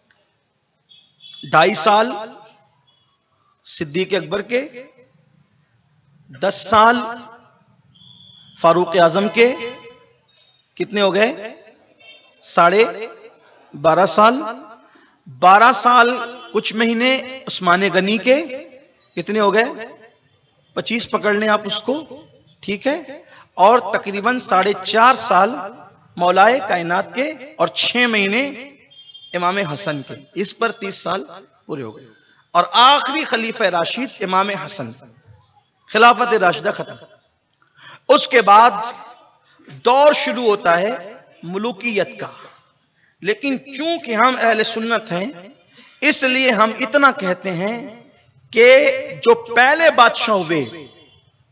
S1: 2.5 साल सिद्दीक अकबर के, 10 साल फारूक आजम के, कितने हो गए 12.5 साल, 12 साल कुछ महीने उस्मान गनी के, कितने हो गए 25 पकड़ लें आप उसको, ठीक है, और तकरीबन 4.5 साल मौलाए कायनात के और 6 महीने इमाम हसन के, इस पर 30 साल पूरे हो गए। और आखिरी खलीफा राशिद इमाम हसन, खिलाफत राशिदा खत्म। उसके बाद दौर शुरू होता है मुलूकियत का। लेकिन चूंकि हम अहले सुन्नत हैं, इसलिए हम इतना कहते हैं कि जो पहले बादशाह हुए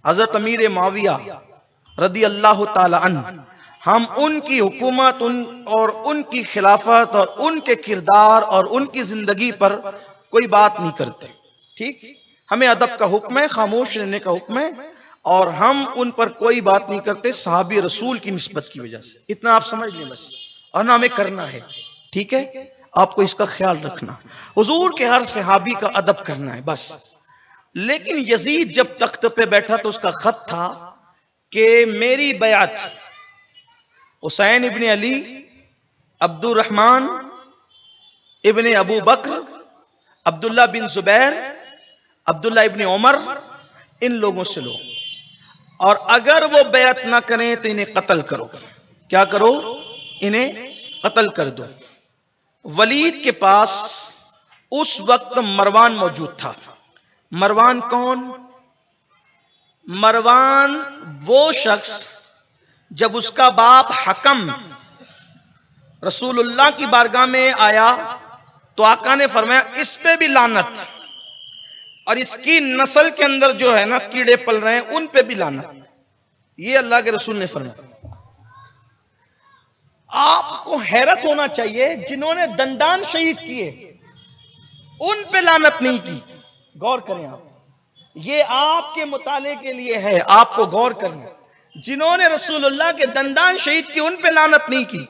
S1: हजरत अमीर मुआविया रदी अल्लाह ताला अन्हु, हम उनकी हुकूमत और उनकी खिलाफत और उनके किरदार और उनकी जिंदगी पर कोई बात नहीं करते। ठीक, हमें अदब का हुक्म है, खामोश रहने का हुक्म है, और हम उन पर कोई बात नहीं करते सहाबी रसूल की निस्बत की वजह से। इतना आप समझ लें बस, और ना हमें करना है, ठीक है, आपको इसका ख्याल रखना, हुजूर के हर सहाबी का अदब करना है बस। लेकिन यजीद जब तख्त पे बैठा तो उसका खत था कि मेरी बयात हुसैन इब्ने अली, अब्दुल रहमान इब्ने अबू बकर, अब्दुल्ला बिन जुबैर, अब्दुल्ला इब्ने उमर, इन लोगों से लो, और अगर वो बैत ना करें तो इन्हें कत्ल करो। क्या करो? इन्हें कत्ल कर दो। वलीद के पास उस वक्त मरवान मौजूद था। मरवान कौन? मरवान वो शख्स जब उसका बाप हकम रसूलुल्लाह की बारगाह में आया तो आका ने फरमाया इस पे भी लानत, और इसकी नस्ल के अंदर जो है ना कीड़े पल रहे हैं उन पे भी लानत। ये अल्लाह के रसूल ने फरमाया। आपको हैरत होना चाहिए, जिन्होंने दंडान शहीद किए उन पे लानत नहीं की। गौर करें आप, ये आपके मुताले के लिए है, आपको गौर करना। जिन्होंने रसूलुल्लाह के दंडान शहीद किए उन पे लानत नहीं की।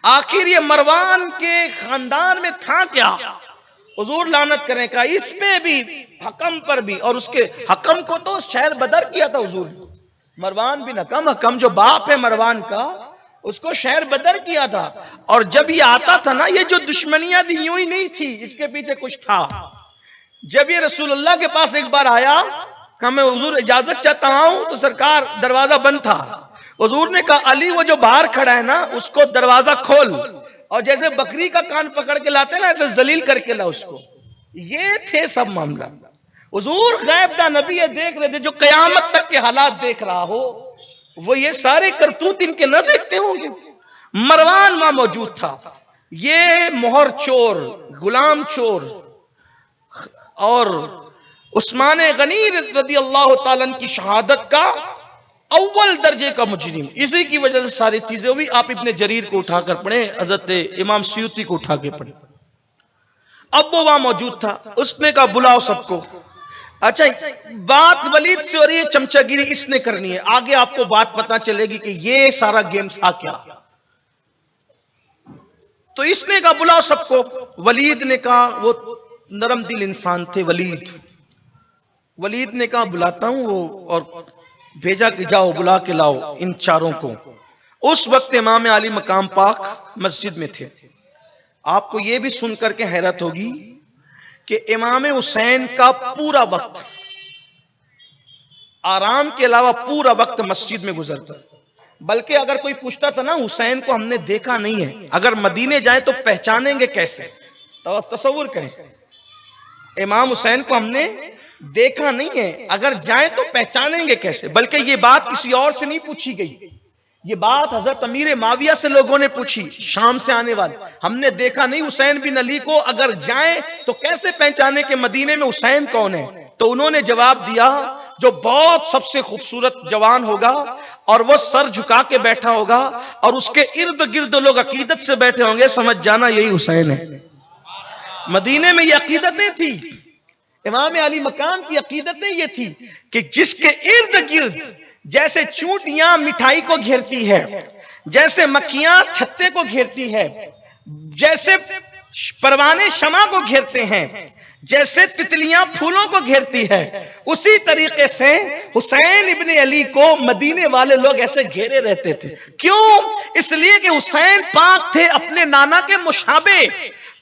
S1: आखिर ये मरवान के खानदान में था क्या हुजूर लानत करें का? इस पे भी, हकम पर भी, और उसके हकम को तो शहर बदर किया था हुजूर ने। मरवान बिन हकम, हकम जो बाप है मरवान का, उसको शहर बदर किया था। और जब ये आता था ना, ये जो दुश्मनियां थी यूं ही नहीं थी, इसके पीछे कुछ था। जब ये रसूलुल्लाह के पास एक बार आया, कहा मैं हुजूर इजाजत चाहता हूं, तो सरकार दरवाजा बंद था। हुजूर ने कहा अली वो जो बाहर खड़ा है ना उसको दरवाजा खोल, और जैसे बकरी का कान पकड़ के लाते ना ऐसे जलील करके ला उसको। ये थे सब मामला। हुजूर गैबदा नबी ये देख रहे थे, जो कयामत तक के हालात देख रहा हो वो ये सारे करतूत इनके न देखते होंगे। मरवान वहां मौजूद था, ये मोहर चोर, गुलाम चोर, और उस्मान गनी रदी अल्लाह ताला अन्हु की शहादत का अव्वल दर्जे का मुजरिम। इसी की वजह से सारी चीजें हुई। आप इब्ने जरीर को उठाकर पढ़े, हजरत इमाम सुयूती को उठा के पढ़े। अब वो वहां मौजूद था, उसने कहा बुलाओ सबको। अच्छा, बात वलीद से हो रही है, चमचागिरी इसने करनी है, आगे आपको बात पता चलेगी कि ये सारा गेम था क्या। तो इसने कहा बुलाओ सबको। वलीद ने कहा, वो नरम दिल इंसान थे वलीद ने कहा बुलाता हूं, वो और भेजा कि जाओ बुला के लाओ इन चारों को। उस वक्त इमाम आली मकाम पाक मस्जिद में थे। आपको यह भी सुनकर के हैरत होगी कि इमाम हुसैन का पूरा वक्त, आराम के अलावा पूरा वक्त मस्जिद में गुजरता। बल्कि अगर कोई पूछता था ना, हुसैन को हमने देखा नहीं है, अगर मदीने जाए तो पहचानेंगे कैसे? तो तसव्वुर करें, इमाम हुसैन को हमने देखा नहीं है, अगर जाए तो पहचानेंगे कैसे? बल्कि ये बात किसी और से नहीं पूछी गई, ये बात हजरत अमीर माविया से लोगों ने पूछी, शाम से आने वाले। हमने देखा नहीं हुसैन बिन अली को, अगर जाए तो कैसे पहचाने कि मदीने में हुसैन कौन है? तो उन्होंने जवाब दिया, जो बहुत सबसे खूबसूरत जवान होगा और वो सर झुका के बैठा होगा और उसके इर्द गिर्द लोग अकीदत से बैठे होंगे, समझ जाना यही हुसैन है। मदीने में ये अकीदतें थी, इमाम अली मकाम की अकीदतें ये थी कि जिसके इर्द गिर्द जैसे चूंटियां मिठाई को घेरती है, जैसे मक्खियां छत्ते को घेरती है, जैसे परवाने शमा को घेरते हैं, जैसे तितलियां फूलों को घेरती है, उसी तरीके से हुसैन इब्ने अली को मदीने वाले लोग ऐसे घेरे रहते थे। क्यों? इसलिए कि हुसैन पाक थे अपने नाना के मुशाबे।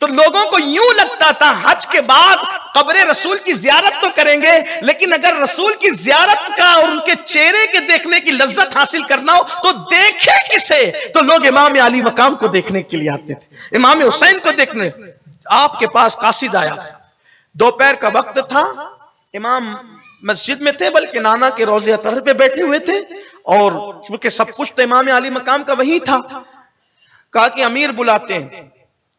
S1: तो लोगों को यूं लगता था हज के बाद कब्र रसूल की जियारत तो करेंगे, लेकिन अगर रसूल की जियारत का और उनके चेहरे के देखने की लज्जत हासिल करना हो तो देखे किसे? तो लोग इमाम अली मकाम को देखने के लिए आते थे, इमाम हुसैन को देखने। आपके पास कासिद आया, दोपहर का वक्त था, इमाम मस्जिद में थे, बल्कि नाना के रोजे अतहर पे बैठे हुए थे, और क्योंकि सब कुछ तो इमाम अली मकाम का वही था। कहा कि अमीर बुलाते हैं,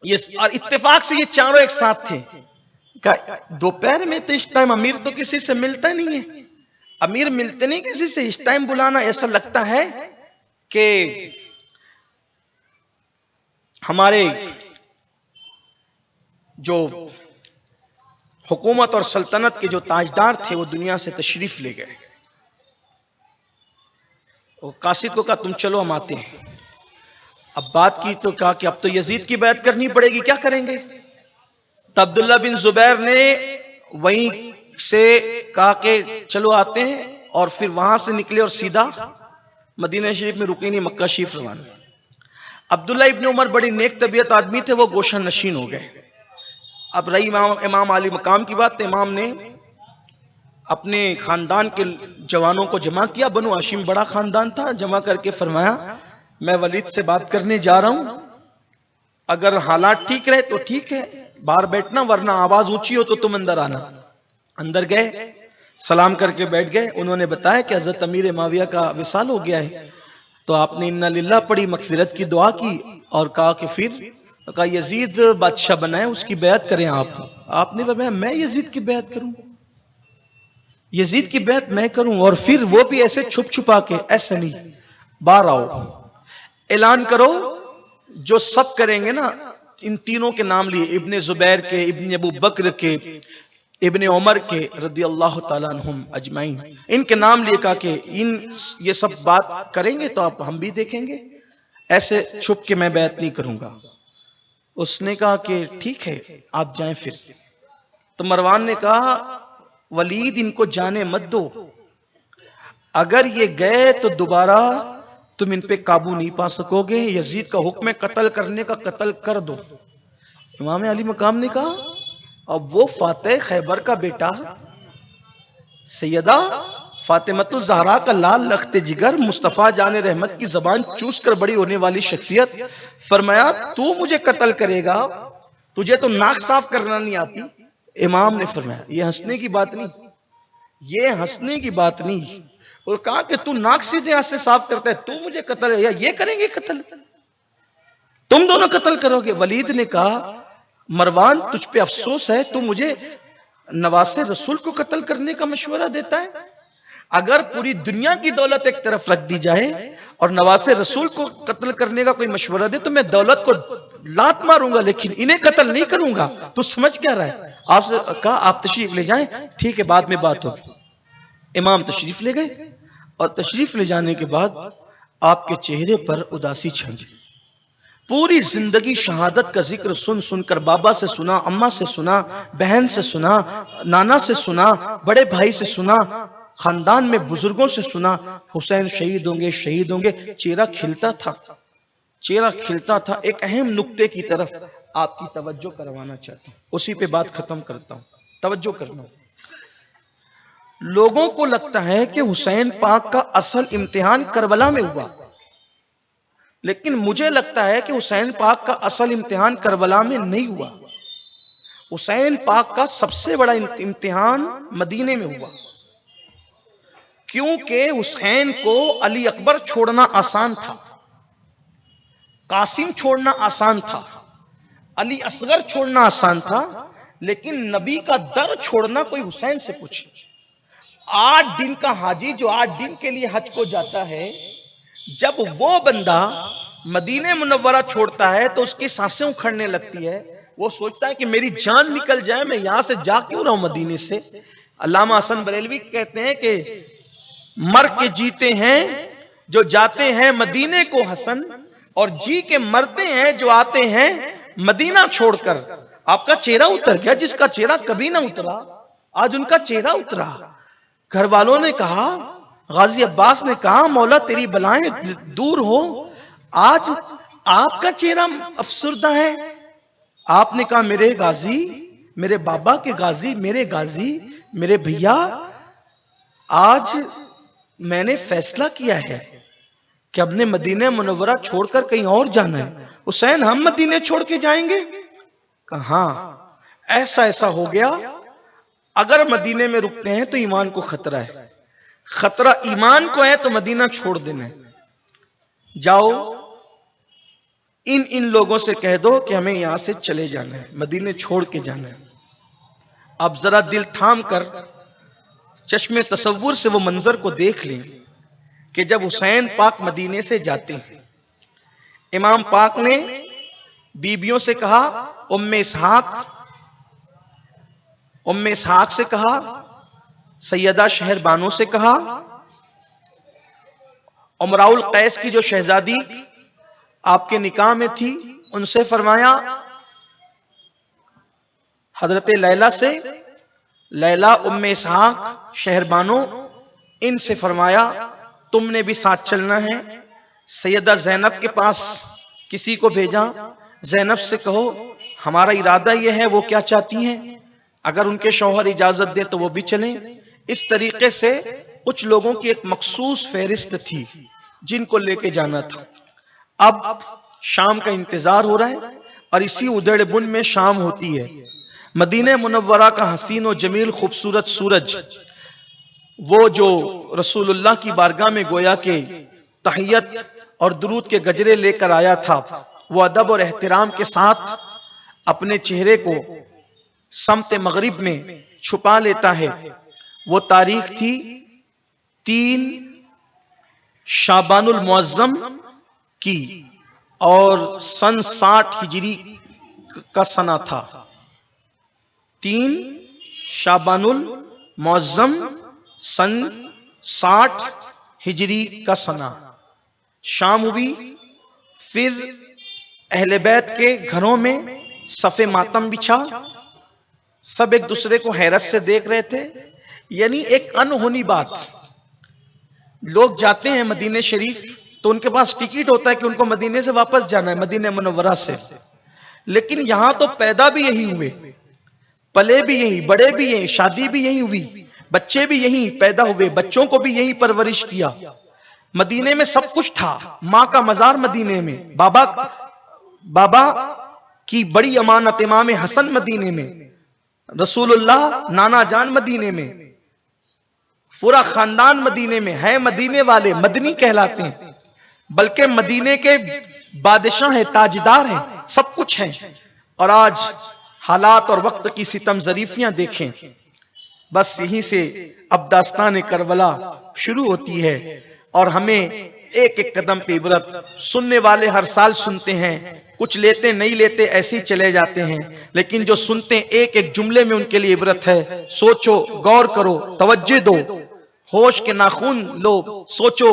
S1: ये इत्तेफाक से ये चारों एक साथ थे। दोपहर में तो इस टाइम अमीर तो किसी से मिलता नहीं है, अमीर मिलते नहीं किसी से, इस टाइम बुलाना ऐसा लगता है कि हमारे जो हुकूमत और सल्तनत के जो ताजदार थे वो दुनिया से तशरीफ ले गए। वो कासिद को कहा तुम चलो हम आते हैं। अब बात की तो कहा कि अब तो यजीद की बैत करनी पड़ेगी, क्या करेंगे? तो अब्दुल्ला बिन जुबैर ने वहीं से कहा कि चलो आते हैं, और फिर वहां से निकले और सीधा मदीना शरीफ में रुके नहीं, मक्का शरीफ रवाना। अब्दुल्ला इब्न उमर बड़ी नेक तबीयत आदमी थे, वो गोशा नशीन हो गए। अब रही इमाम आली मकाम की बात, इमाम ने अपने खानदान के जवानों को जमा किया, बनु हाशिम बड़ा खानदान था, जमा करके फरमाया मैं वलीद से बात करने जा रहा हूं, अगर हालात ठीक रहे तो ठीक है, बाहर बैठना, वरना आवाज ऊंची हो तो तुम अंदर आना। अंदर गए, सलाम करके बैठ गए। उन्होंने बताया कि हजरत अमीर माविया का विसाल हो गया है। तो आपने इन्ना लिल्लाह पढ़ी, मगफिरत की दुआ की, और कहा कि फिर कहा यजीद बादशाह बनाए, उसकी बैत करें आप। आपने बताया मैं यजीद की बैत करूं, यजीद की बैत मैं करूं, और फिर वो भी ऐसे छुप छुपा के? ऐसे नहीं, बाहर आओ, ऐलान करो, जो सब करेंगे ना, इन तीनों के नाम लिए, इब्ने जुबैर के, इब्ने अबू बकर के, इब्ने उमर के रदी अल्लाह ताला अन्हुम अजमाइन, इनके नाम लिए। कहा कि इन ये सब बात करेंगे तो आप हम भी देखेंगे, ऐसे छुप के मैं बैत नहीं करूंगा। उसने कहा कि ठीक है आप जाएं फिर। तो मरवान ने कहा वलीद इनको जाने मत दो, अगर ये गए तो दोबारा तुम इन पे काबू नहीं पा सकोगे, यजीद का हुक्म है कत्ल करने का, कत्ल कर दो। इमाम अली मकाम ने कहा अब वो फातेह खैबर का बेटा सैयदा फातिमतुज ज़हरा का लाल लख्ते जिगर, मुस्तफ़ा जान रहमत की जबान चूस कर बड़ी होने वाली शख्सियत, फरमाया तू मुझे कत्ल करेगा, तुझे तो नाक साफ करना नहीं आती। इमाम ने फरमाया ये हंसने की बात नहीं, ये हंसने की बात नहीं। और कहा कि तू नाक सीधे हाथ से साफ करता है, तू मुझे कत्ल, या ये करेंगे कत्ल, तुम दोनों कत्ल करोगे। वलीद ने कहा मरवान तुझ पे अफसोस है, तू मुझे नवासे रसूल को कत्ल करने का मशवरा देता है? अगर पूरी दुनिया की दौलत एक तरफ रख दी जाए और नवासे रसूल को कत्ल करने का कोई मशवरा दे तो मैं दौलत को लात मारूंगा, लेकिन इन्हें कत्ल नहीं करूंगा। तो समझ क्या रहा है? आपसे कहा आप तशरीफ ले जाएं, ठीक है बाद में बात होगी। इमाम तशरीफ ले गए और तशरीफ ले जाने के बाद आपके चेहरे पर उदासी छा गई। पूरी जिंदगी शहादत का जिक्र सुन सुनकर बाबा से सुना, अम्मा से सुना, बहन से सुना, नाना से सुना, बड़े भाई से सुना, खानदान में बुजुर्गों से सुना, हुसैन शहीद होंगे शहीद होंगे। चेहरा खिलता था, चेहरा खिलता था। एक अहम नुक्ते की तरफ आपकी तवज्जो करवाना चाहता हूं, उसी पे बात खत्म करता हूं। तवज्जो करना, लोगों को लगता है कि हुसैन पाक का असल इम्तिहान करबला में हुआ, लेकिन मुझे लगता है कि हुसैन पाक का असल इम्तिहान करबला में नहीं हुआ। हुसैन पाक का सबसे बड़ा इम्तिहान मदीने में हुआ, क्योंकि हुसैन को अली अकबर छोड़ना आसान था, कासिम छोड़ना आसान था, अली असगर छोड़ना आसान था, लेकिन नबी का दर छोड़ना कोई हुसैन से पूछे। 8 दिन का हाजी जो 8 दिन के लिए हज को जाता है, जब वो बंदा मदीने मुनव्वरा छोड़ता है तो उसकी सांसें उखड़ने लगती है। वो सोचता है कि मेरी जान निकल जाए, मैं यहां से जा क्यों रहा हूं मदीने से। अल्लामा हसन बरेलवी कहते हैं कि मर के जीते हैं जो जाते हैं मदीने को हसन, और जी के मरते हैं जो आते हैं मदीना छोड़कर। आपका चेहरा उतर गया, जिसका चेहरा कभी ना उतरा आज उनका चेहरा उतरा। घर वालों ने कहा, गाजी अब्बास ने कहा, मौला तेरी बलाएं दूर हो, आज आपका चेहरा अफसुर्दा है। आपने कहा मेरे गाजी, मेरे बाबा के गाजी, मेरे गाजी, मेरे भैया, आज मैंने फैसला किया है कि अपने मदीने मुनव्वरा छोड़कर कहीं और जाना है। हुसैन हम मदीने छोड़ के जाएंगे? कहा ऐसा ऐसा हो गया, अगर मदीने में रुकते हैं तो ईमान को खतरा है, खतरा ईमान को है तो मदीना छोड़ देना है। जाओ इन लोगों से कह दो कि हमें यहां से चले जाना है, मदीने छोड़ के जाना है। अब जरा दिल थाम कर चश्मे तसव्वुर से वो मंजर को देख लें कि जब हुसैन पाक मदीने से जाते हैं, इमाम पाक ने बीबियों से कहा, उम्मे इसहाक से कहा, सैयदा शहर बानो से कहा, उमराउल कैस की जो शहजादी आपके निकाह में थी उनसे फरमाया, हजरत लैला से, लैला उम्मे इसहाक शहर बानो, इनसे फरमाया तुमने भी साथ चलना है। सैयदा जैनब के पास किसी को भेजा, जैनब से कहो हमारा इरादा यह है, वो क्या चाहती हैं, अगर उनके शौहर इजाजत दे तो वो भी चलें। इस तरीके से कुछ लोगों की एक मखसूस फहरिस्त थी जिनको लेके जाना था। अब शाम का इंतजार हो रहा है और इसी उधेड़बुन में शाम होती है। मदीने मुनव्वरा का हसीन और जमील खूबसूरत सूरज, वो जो रसूलुल्लाह की बारगाह में गोया के तहियत और दुरूद के गजरे लेकर आया था, वो अदब और एहतराम के साथ अपने चेहरे को समते मगरिब में छुपा लेता है। वो तारीख थी 3 शाबानुल मुअज्जम की और सन 60 हिजरी का सना था। 3 शाबानुल मुअज्जम सन 60 हिजरी का सना। शाम हुई, फिर अहले बैत के घरों में सफे मातम बिछा, सब एक दूसरे को हैरत से देख रहे थे। यानी एक अनहोनी बात, लोग जाते हैं मदीने शरीफ तो उनके पास टिकट होता है कि उनको मदीने से वापस जाना है, मदीने मुनव्वरा से, लेकिन यहां तो पैदा भी यही हुए, पले भी यही, बड़े भी यही, शादी भी यही हुई, बच्चे भी यही पैदा हुए, बच्चों को भी यही परवरिश किया। मदीने में सब कुछ था, माँ का मजार मदीने में, बाबा की बड़ी अमानत इमाम हसन मदीने में, रसूलुल्लाह नाना जान मदीने में, पूरा खानदान मदीने में है। मदीने वाले मदनी कहलाते हैं, बल्कि मदीने के बादशाह हैं, ताजदार हैं, सब कुछ है। और आज हालात और वक्त की सितम ज़रीफियां देखें। बस यहीं से अब दास्तान करबला शुरू होती है और हमें एक एक कदम पे इबरत। सुनने वाले हर साल सुनते हैं, कुछ लेते नहीं लेते ऐसे ही चले जाते हैं, लेकिन जो सुनते हैं एक एक जुमले में उनके लिए इबरत है। सोचो, गौर करो, तवज्जो दो, होश के नाखून लो, सोचो।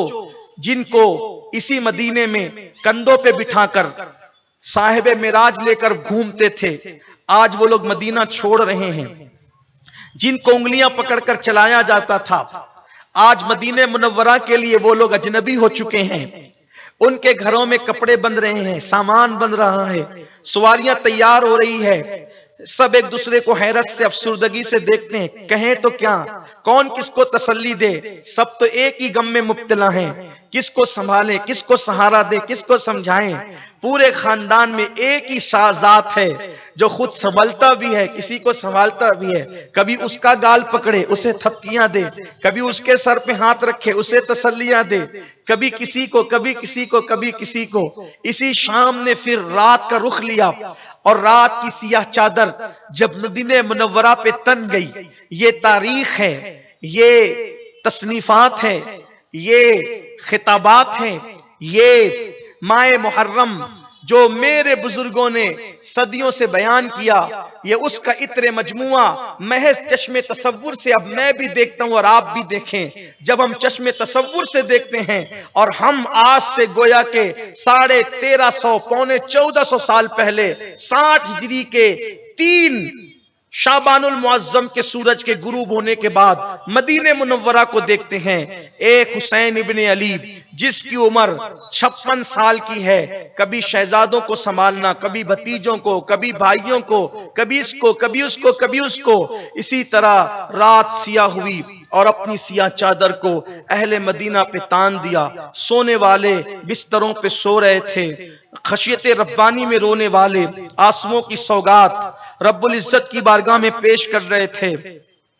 S1: जिनको इसी मदीने में कंधों पे बिठाकर साहिबे मिराज लेकर घूमते थे, आज वो लोग मदीना छोड़ रहे हैं। जिनको उंगलियां पकड़कर चलाया जाता था, आज मदीने मुनव्वरा के लिए वो लोग अजनबी हो चुके हैं। उनके घरों में कपड़े बन रहे हैं, सामान बन रहा है, सवारियां तैयार हो रही है। सब एक दूसरे को हैरत से, अफसुर्दगी से देखते हैं। कहें तो क्या, कौन किसको तसल्ली दे? सब तो एक ही गम में मुब्तला हैं। किसको संभालें, किसको सहारा दे, किसको समझाएं? पूरे खानदान में एक ही शाहजाद है जो खुद संभलता भी है, किसी को संभालता भी है। कभी उसका गाल पकड़े, उसे थपकियां दे, कभी उसके सर पे हाथ रखे, उसे तसल्लियां दे, कभी किसी को, कभी किसी को, कभी किसी को। इसी शाम ने फिर रात का रुख लिया और रात की सियाह चादर जब मदीने मुनव्वरा पे तन गई। ये तारीख है, ये तसनीफात है, ये खिताबात हैं, ये माए मुहर्रम जो मेरे बुजुर्गों ने सदियों से बयान किया, ये उसका इत्रे मजमुआ महज चश्मे तसव्वुर से अब मैं भी देखता हूं और आप भी देखें। जब हम चश्मे तसव्वुर से देखते हैं और हम आज से गोया के 1350 पौने 1400 साल पहले 60 हिजरी के 3 शाबानुल मुअज्जम के सूरज के गुरूब होने के बाद मदीने मुनव्वरा को देखते हैं, एक हुसैन इब्ने अली जिसकी उम्र 56 साल की है, कभी शहजादों को संभालना, कभी भतीजों को, कभी भाइयों को, कभी इसको, कभी उसको, कभी उसको। इसी तरह रात सिया हुई और अपनी सिया चादर को अहले मदीना पे तान दिया। सोने वाले बिस्तरों पे सो रहे थे, खशियत रब्बानी में रोने वाले आंसुओं की सौगात रब्बुल इज्जत की बारगाह में पेश कर रहे थे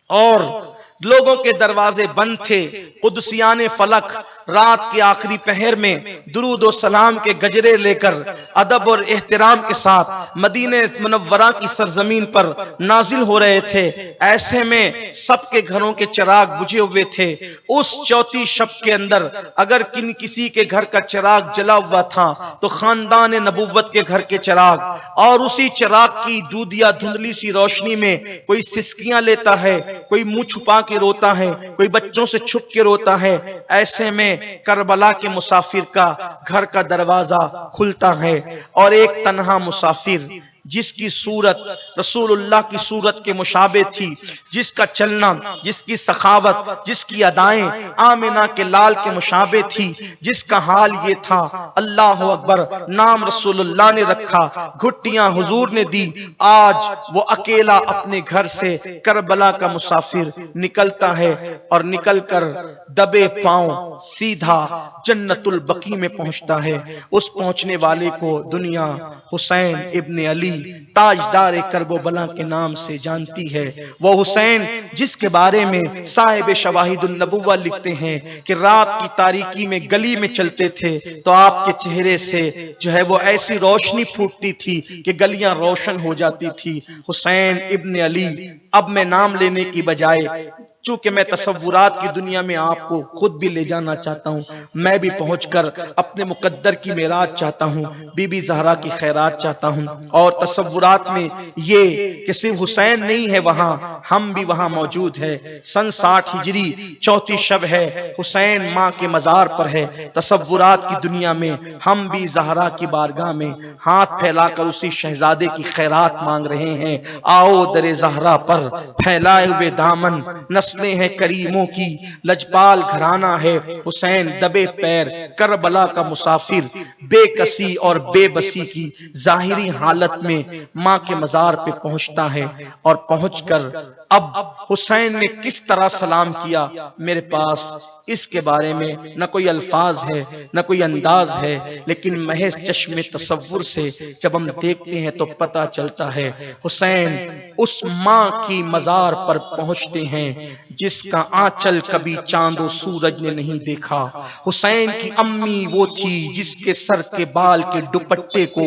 S1: और लोगों के दरवाजे बंद थे। कुदसियाने फलक रात के आखिरी पहर में दुरूद और सलाम के गजरे लेकर अदब और एहतराम के साथ मदीने मुनव्वरा की सरजमीन पर नाजिल हो रहे थे। ऐसे में सबके घरों के चिराग बुझे हुए थे। उस चौथी शब के अंदर अगर किसी के घर का चिराग जला हुआ था तो खानदान नबुव्वत के घर के चिराग, और उसी चिराग की दूधिया धुंधली सी रोशनी में कोई सिसकियां लेता है, कोई मुंह छुपा के रोता है, कोई बच्चों से छुप के रोता है। ऐसे में करबला के मुसाफिर का घर का दरवाजा खुलता है और एक तन्हा मुसाफिर जिसकी सूरत रसूलुल्लाह की सूरत के मुशाबे थी, जिसका चलना, जिसकी सखावत, जिसकी अदाएं आमिना के लाल के मुशाबे थी, जिसका हाल ये था, अल्लाह अकबर, नाम रसूलुल्लाह ने रखा, घुट्टियां हुजूर ने दी। आज वो अकेला अपने घर से करबला का मुसाफिर निकलता है और निकलकर दबे पांव सीधा जन्नतुल बकी में पहुंचता है। उस पहुंचने वाले को दुनिया हुसैन इब्ने अली ताजदार करबला के नाम से जानती है। वो हुसैन जिसके बारे में साहिब शवाहिदुन नबुव्वा लिखते हैं कि रात की तारीकी में गली में चलते थे तो आपके चेहरे से जो है वो ऐसी रोशनी फूटती थी कि गलियां रोशन हो जाती थी। हुसैन इब्ने अली। अब मैं नाम लेने की बजाय, चूंकि मैं तसव्वुरात की दुनिया में आपको खुद भी ले जाना चाहता हूँ, मैं भी पहुंचकर अपने मुकद्दर की मेराज चाहता हूँ, बीबी ज़हरा की खैरात चाहता हूँ। और तसव्वुरात में ये कि सिर्फ हुसैन नहीं है वहां, हम भी वहां मौजूद है। सन 60 हिजरी चौथी शब है, हुसैन माँ के मजार पर है। तसव्वुरात की दुनिया में हम भी ज़हरा की बारगाह में हाथ फैलाकर उसी शहजादे की खैरात मांग रहे हैं। आओ दरे ज़हरा पर फैलाए हुए दामन, नस्लें हैं करीमों की, लजपाल घराना है हुसैन दबे पैर, करबला का मुसाफिर, बेकसी और बेबसी की जाहिरी हालत में माँ के मजार पे पहुंचता है। और पहुंचकर अब हुसैन ने किस तरह सलाम किया, मेरे पास इसके बारे में न कोई अल्फाज है न कोई अंदाज है, लेकिन महज चश्मे तसव्वुर से जब हम देखते हैं तो पता चलता है। हुसैन उस माँ की मजार पर पहुंचते हैं जिसका आंचल कभी चांदो सूरज ने नहीं देखा। हुसैन की अम्मी वो थी जिसके सर के बाल के दुपट्टे को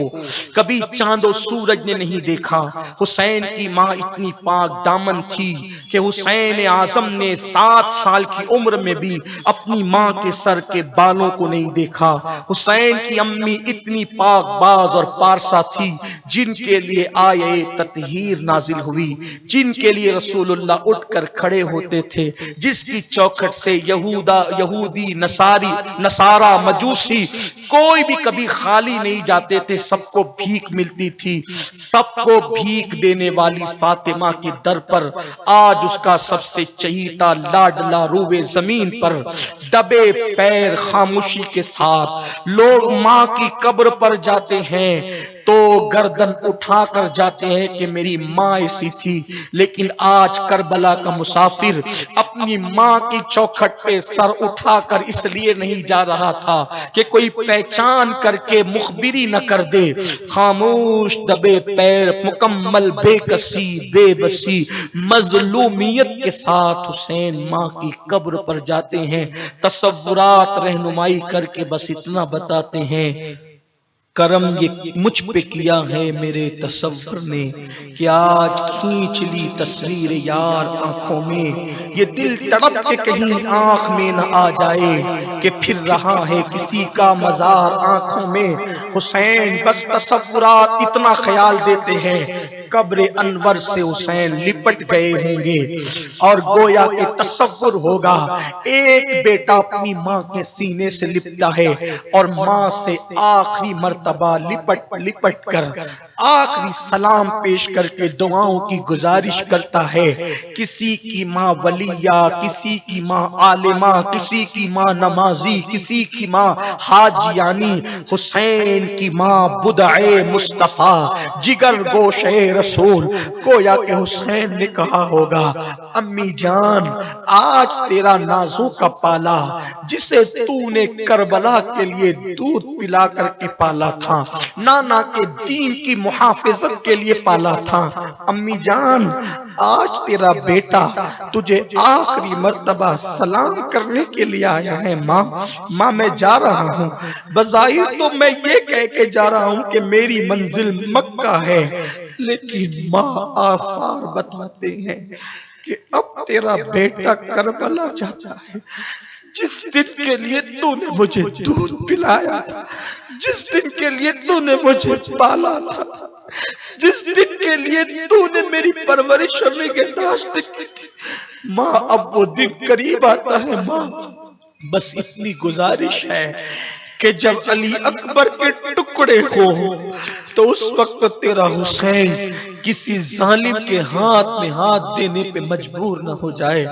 S1: कभी चांदो सूरज ने नहीं देखा। हुसैन की माँ इतनी पाक दामन थी कि हुसैन आजम ने 7 साल की उम्र में भी अपनी माँ के सर के बालों को नहीं देखा। हुसैन की अम्मी इतनी पाक बाज और पारसा थी जिनके लिए आये ततहीर नाजिल हुई, जिनके लिए रसूलुल्लाह उठकर खड़े होते थे, जिसकी चौखट से यहूदी नसारा मजूसी कोई भी कभी खाली नहीं जाते थे, सबको भीख मिलती थी। सबको भीख देने वाली फातिमा के दर पर आज उसका सबसे चहीता लाडला रूबे जमीन पर दबे पैर खामोशी के साथ लोग माँ की कब्र पर जाते हैं तो गर्दन उठाकर जाते हैं कि मेरी माँ ऐसी थी। लेकिन आज करबला का मुसाफिर अपनी माँ की चौखट पे सर उठाकर इसलिए नहीं जा रहा था कि कोई पहचान करके मुखबिरी न कर दे। खामोश दबे पैर मुकम्मल बेकसी बेबसी मजलूमियत के साथ हुसैन माँ की कब्र पर जाते हैं। तसव्वुरात रहनुमाई करके बस इतना बताते हैं, करम ये मुझ पे किया है मेरे तसव्वुर ने कि आज खींच ली तस्वीर यार आंखों में, ये दिल तड़प के कहीं आंख में न आ जाए कि फिर रहा है किसी का मजार आंखों में। हुसैन बस तसव्वुरात इतना ख्याल देते हैं कब्र अनवर से हुसैन लिपट गए होंगे और गोया के तसव्वुर होगा एक बेटा अपनी माँ के सीने से लिपटा है और माँ से आखिरी मर्तबा लिपट कर आखिरी सलाम पेश करके दुआओं की गुजारिश करता है। किसी की माँ वलिया, किसी की माँ आलिमा, किसी की माँ नमाजी, किसी की माँ हाजियानी, हुसैन की माँ बुदए मुस्तफा जिगर गोशे रसूल। गोया के हुसैन ने कहा होगा, अम्मी जान आज तेरा नाजों का पाला जिसे तूने करबला के लिए दूध पिला करके पाला था, नाना के दीन की मुहाफिजत के लिए पाला था। अम्मी जान आज तेरा बेटा तुझे आखिरी मर्तबा सलाम करने के लिए आया है। माँ मैं जा रहा हूँ, बज़ाहिर तो मैं ये कह के जा रहा हूँ कि मेरी मंजिल मक्का है, लेकिन माँ आसार बताते हैं कि अब तेरा बेटा करबला जाता है। जिस दिन के लिए तूने मुझे दूध पिलाया था, जिस दिन के लिए तूने मुझे पाला था, जिस दिन के लिए तूने मेरी परवरिश और निगहदाश्त की थी, माँ अब वो दिन करीब आता है। माँ बस इतनी गुजारिश है कि जब अली अकबर के टुकड़े हो तो उस वक्त तेरा हुसैन किसी जालिम के हाथ में हाथ देने पे मजबूर न हो जाए।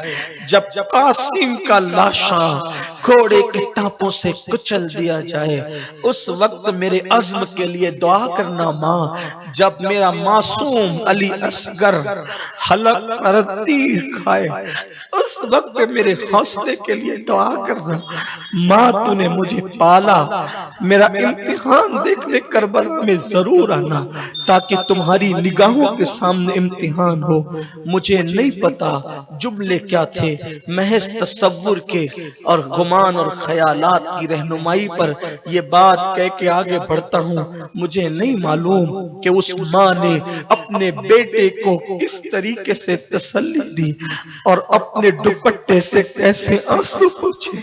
S1: जब कासिम का लाशा घोड़े के टापों से कुचल दिया जाए उस वक्त मेरे अज़्म के लिए दुआ करना माँ। जब मेरा मासूम अली असगर हलक पर तीर खाए उस वक्त मेरे हौसले के लिए दुआ करना माँ। तूने मुझे पाला, मेरा इम्तिहान देखने करबल में जरूर आना ताकि तुम्हारी निगाहों के सामने इम्तिहान हो। मुझे नहीं पता जुमले क्या थे, महज तसव्वुर के और गुमान और ख्यालात की रहनुमाई पर ये बात कह के आगे बढ़ता हूँ। मुझे नहीं मालूम कि उस माँ ने अपने बेटे को किस तरीके से तसल्ली दी और अपने दुपट्टे से कैसे आंसू पोंछे।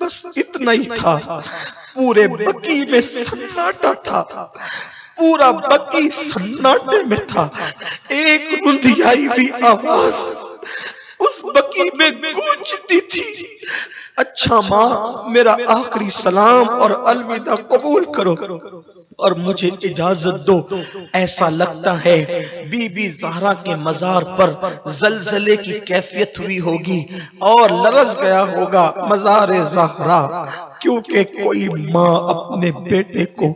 S1: बस इतना ही था। पूरे बकी में सन्नाटा था, पूरा बकी सन्नाटे में था। एक रुंधियाई हुई आवाज उस बकी में गूंजती थी, अच्छा माँ मेरा आखिरी सलाम और अलविदा कबूल करो और मुझे इजाजत दो। ऐसा लगता है बीबी ज़हरा के मजार पर जलजले की कैफियत हुई होगी और लरज़ गया होगा मज़ार ज़हरा, क्योंकि कोई माँ अपने बेटे को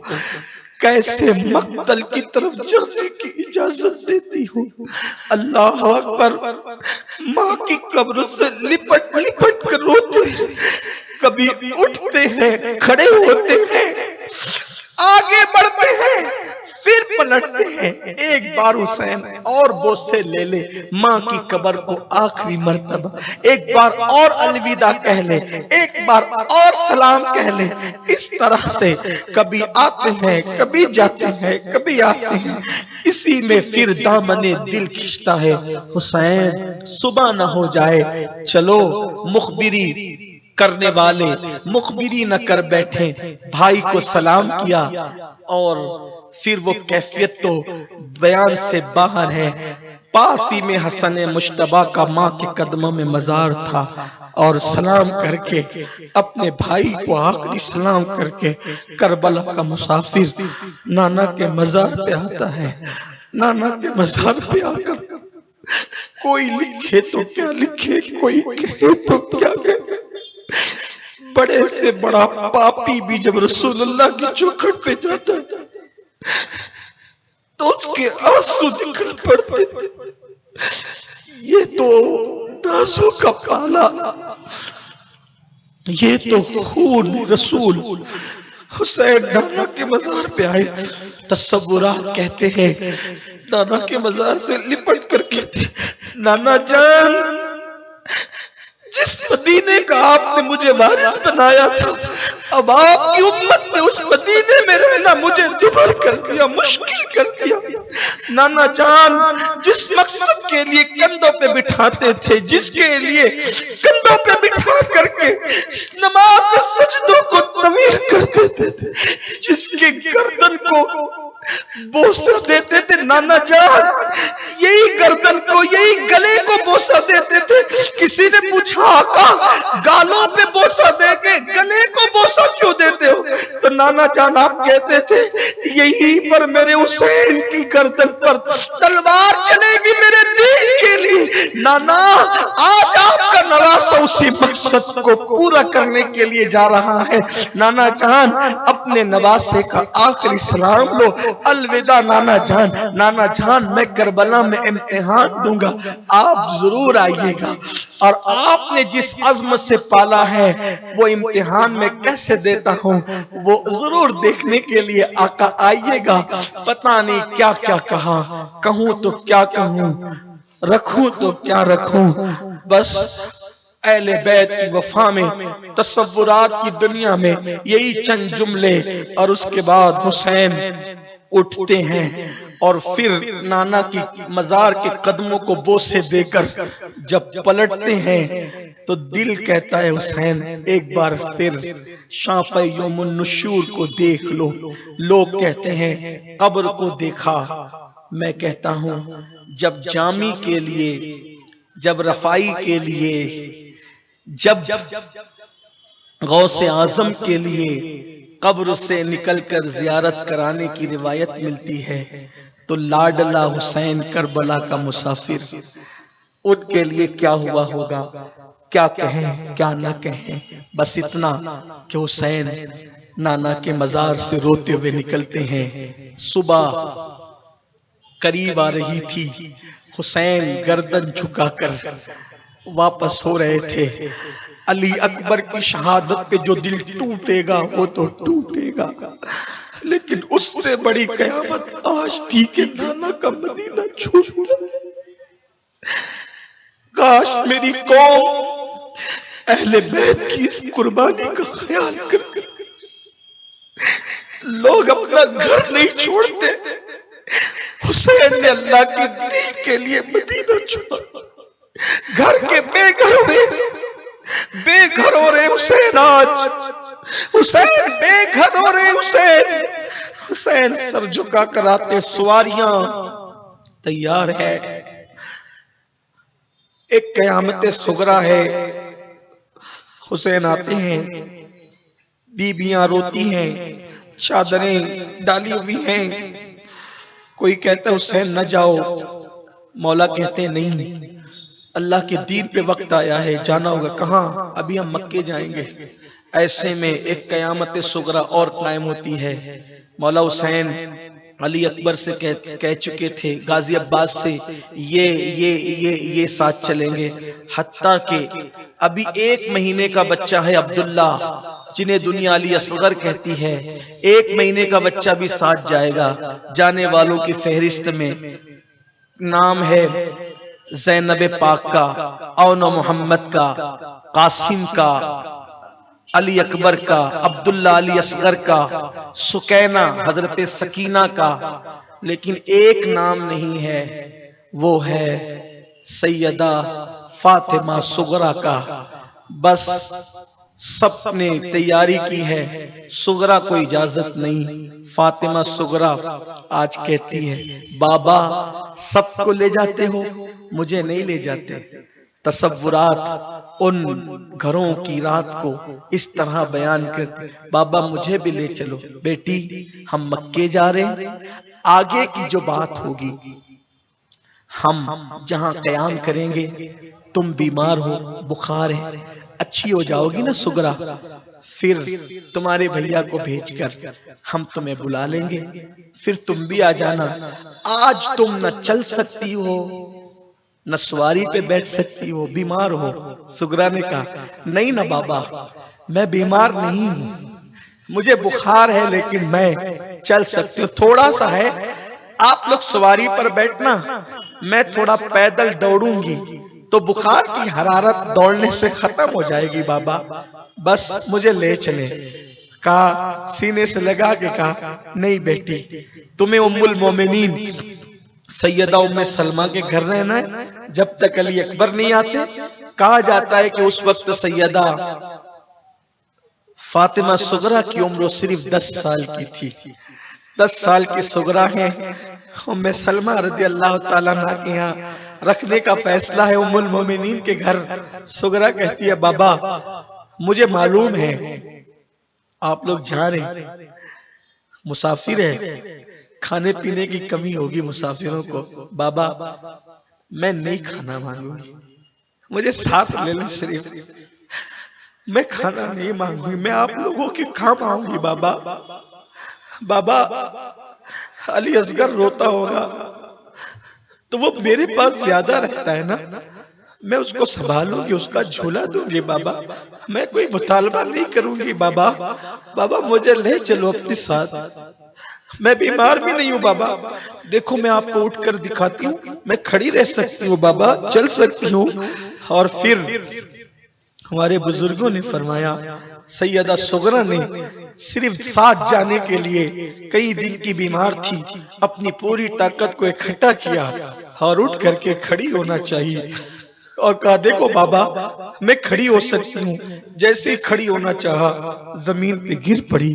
S1: कैसे मक्तल की तरफ जाने की इजाजत देती हो। अल्लाह अकबर। माँ की कब्र से लिपट लिपट कर रोते हैं, कभी उठते हैं, खड़े होते हैं, आगे बढ़ते हैं, फिर पलटते हैं, एक बार हुसैन और बोसे ले ले माँ की कब्र को आखिरी मर्तबा, एक बार और अलविदा कह ले, एक बार और सलाम कह ले। इस तरह से कभी आते हैं, कभी जाते हैं, कभी आते हैं। इसी में फिर दामने दिल खिंचता है, हुसैन सुबह न हो जाए, चलो मुखबिरी करने वाले मुखबिरी न कर बैठे। भाई को सलाम किया और फिर वो कैफियत तो बयान से बाहर है। पास ही में हसन मुश्तबा का माँ के कदमों में मजार था और सलाम करके अपने भाई को आखिरी सलाम करके करबला का मुसाफिर नाना के मजार पे आता है। नाना के मजार पे आकर कोई लिखे तो क्या लिखे, कोई कहे तो क्या कहे। बड़े से बड़ा पापी भी जब रसूलुल्लाह की चौखट पे जाता है तो उसके आंसू निकल पड़ते थे। ये तो नाज़ों का पाला, ये तो खून रसूल। हुसैन नाना के मजार पे आए, तस्वुरात कहते हैं नाना के मजार से लिपट कर कहते, नाना जान, जिस मदीने का आपने मुझे वारिस बनाया था, अब आपकी उम्मत ने उस मदीने में रहना मुझे दुभर कर दिया, मुश्किल कर दिया। नाना जान, जिस मकसद के लिए कंधों पे बिठाते थे, जिसके लिए कंधों पे बिठा करके नमाज में सजदों को तवील कर देते थे, जिसके गर्दन को बोसा देते थे, नाना जान यही गर्दन को, यही गले को बोसा देते थे। किसी ने पूछा आका, गालों पे बोसा देके गले को बोसा क्यों देते हो? तो नाना जान आप कहते थे यही पर मेरे हुसैन की गर्दन पर तलवार चलेगी मेरे दीन के लिए। नाना आज आपका नवासा उसी मकसद को पूरा करने के लिए जा रहा है। नाना जान अपने नवासे का आखिरी सलाम लो, अलविदा नाना जान। नाना जान मैं करबला में इम्तिहान दूंगा, आप जरूर आइएगा और आपने जिस अज़्म से पाला है वो इम्तिहान में कैसे देता हूँ वो जरूर देखने के लिए आका आइएगा। पता नहीं क्या क्या कहा, कहूँ तो क्या कहूँ, रखूं तो क्या रखूं। बस अहले बैत की वफा में, तस्वुरात की दुनिया में यही चंद जुमले और उसके बाद हुसैन उठते हैं और फिर नाना की मजार के कदमों को बोसे देकर जब पलटते हैं तो दिल कहता है हुसैन एक बार फिर शाफ़े यौमुन नुशूर को देख लो। लोग कहते हैं कब्र को देखा, मैं कहता हूं जब जामी के लिए, जब रफाई के लिए, जब गौसे आजम के लिए कब्र से निकलकर जियारत कराने की रिवायत मिलती है तो लाडला हुसैन करबला का मुसाफिर, उनके लिए क्या हुआ होगा, क्या कहें क्या ना कहें। बस इतना कि हुसैन नाना के मजार से रोते हुए निकलते हैं। सुबह करीब आ रही थी, हुसैन गर्दन झुकाकर वापस हो रहे थे। अली अकबर की शहादत पे जो दिल टूटेगा वो तो टूटेगा, लेकिन उससे बड़ी कयामत आज थी कि नाना का मदीना छूट गया। काश मेरी कौम अहले बैत की इस कुर्बानी का ख्याल करती। लोग अपना घर नहीं छोड़ते, हुसैन ने अल्लाह के दीन के लिए मदीना छोड़ा। घर के बेघर हो रहे हुसैन, आज हुसैन बेघर हो रहे हुसैन। हुसैन सर झुका कर आते, सवारियां तैयार है, एक कयामत सुगरा है। हुसैन आते हैं, बीबियां रोती हैं, चादरें डाली हुई हैं। कोई कहता है हुसैन न जाओ, मौला कहते हैं नहीं, अल्लाह के दीन पे वक्त आया है, जाना होगा। कहां? अभी हम मक्के जाएंगे। ऐसे में एक कयामत सुगरा और कायम होती है। मौला हुसैन अली अकबर से कह चुके थे, गाजी अब्बास से ये साथ चलेंगे। हत्ता के अभी 1 महीने का बच्चा है अब्दुल्ला जिन्हें दुनिया अली असगर कहती है। 1 महीने का बच्चा भी साथ जाएगा। जाने वालों की फहरिस्त में नाम है ज़ैनब पाक का, औन मोहम्मद का, कासिम का, अली अकबर का, अब्दुल्ला अली असगर का, सुकैना हजरत सकीना का, लेकिन एक नाम नहीं है, वो है सैयदा फातिमा सुगरा का। बस सबने तैयारी की है, सुगरा को इजाजत नहीं। फातिमा सुगरा आज कहती है, बाबा सबको ले जाते हो, मुझे नहीं ले जाते। तसव्वुरात उन घरों की रात को इस तरह बयान करते, बाबा मुझे भी ले चलो। बेटी हम मक्के जा रहे, आगे की जो बात होगी, हम जहां कयाम करेंगे, तुम बीमार हो, बुखार है, अच्छी हो जाओगी ना सुगरा, फिर तुम्हारे भैया को भेजकर हम तुम्हें बुला लेंगे, फिर तुम भी आ जाना। आज तुम न चल सकती हो, न सवारी पे बैठ सकती हो, बीमार हो। सुगरा ने कहा, नहीं ना बाबा, मैं बीमार नहीं हूं, मुझे बुखार है, लेकिन मैं चल सकती हूँ। थोड़ा सा है, आप लोग सवारी पर बैठना, मैं थोड़ा पैदल दौड़ूंगी तो बुखार की हरारत दौड़ने से खत्म हो जाएगी बाबा, बस मुझे ले चले। कहा, सीने से लगा के कहा, नहीं बेटी, तुम्हें उम्मुल मोमिनीन सैयदा उम्मे सलमा के घर रहना है जब तक अली अकबर नहीं आते। कहा जाता है कि उस वक्त सैयदा फातिमा सुगरा की उम्र सिर्फ 10 साल की थी। 10 साल की सुगरा है, उम्मे सलमा रज़ी अल्लाह ताला अन्हा के यहाँ रखने का फैसला है उम्मुल मोमिनीन के घर। सुगरा कहती है, बाबा मुझे मालूम है आप लोग जा रहे, मुसाफिर है, खाने पीने की कमी होगी मुसाफिरों को। बाबा मैं नहीं खाना मांगूंगी, मुझे साथ ले लो सिर्फ, मैं खाना नहीं मांगूंगी, मैं आप लोगों के काम आऊंगी। बाबा बाबा अली असगर रोता होगा तो वो मेरे पास ज्यादा रहता है ना, मैं उसको संभालूंगी, उसका झोला दूंगी। बाबा मैं कोई मुतालबा नहीं करूंगी। बाबा बाबा मुझे ले चलो अपने साथ, मैं बीमार भी नहीं हूँ। बाबा देखो मैं आपको उठकर दिखाती हूँ, मैं खड़ी रह सकती हूँ बाबा, चल सकती हूँ। और फिर हमारे बुजुर्गों ने फरमाया, सैयदा सुगरा ने सिर्फ साथ जाने के लिए, कई दिन की बीमार थी, अपनी पूरी ताकत को इकट्ठा किया और उठ करके खड़ी होना चाहिए और कहा, देखो बाबा मैं खड़ी हो सकती हूँ। जैसे ही खड़ी होना चाहा, जमीन पे गिर पड़ी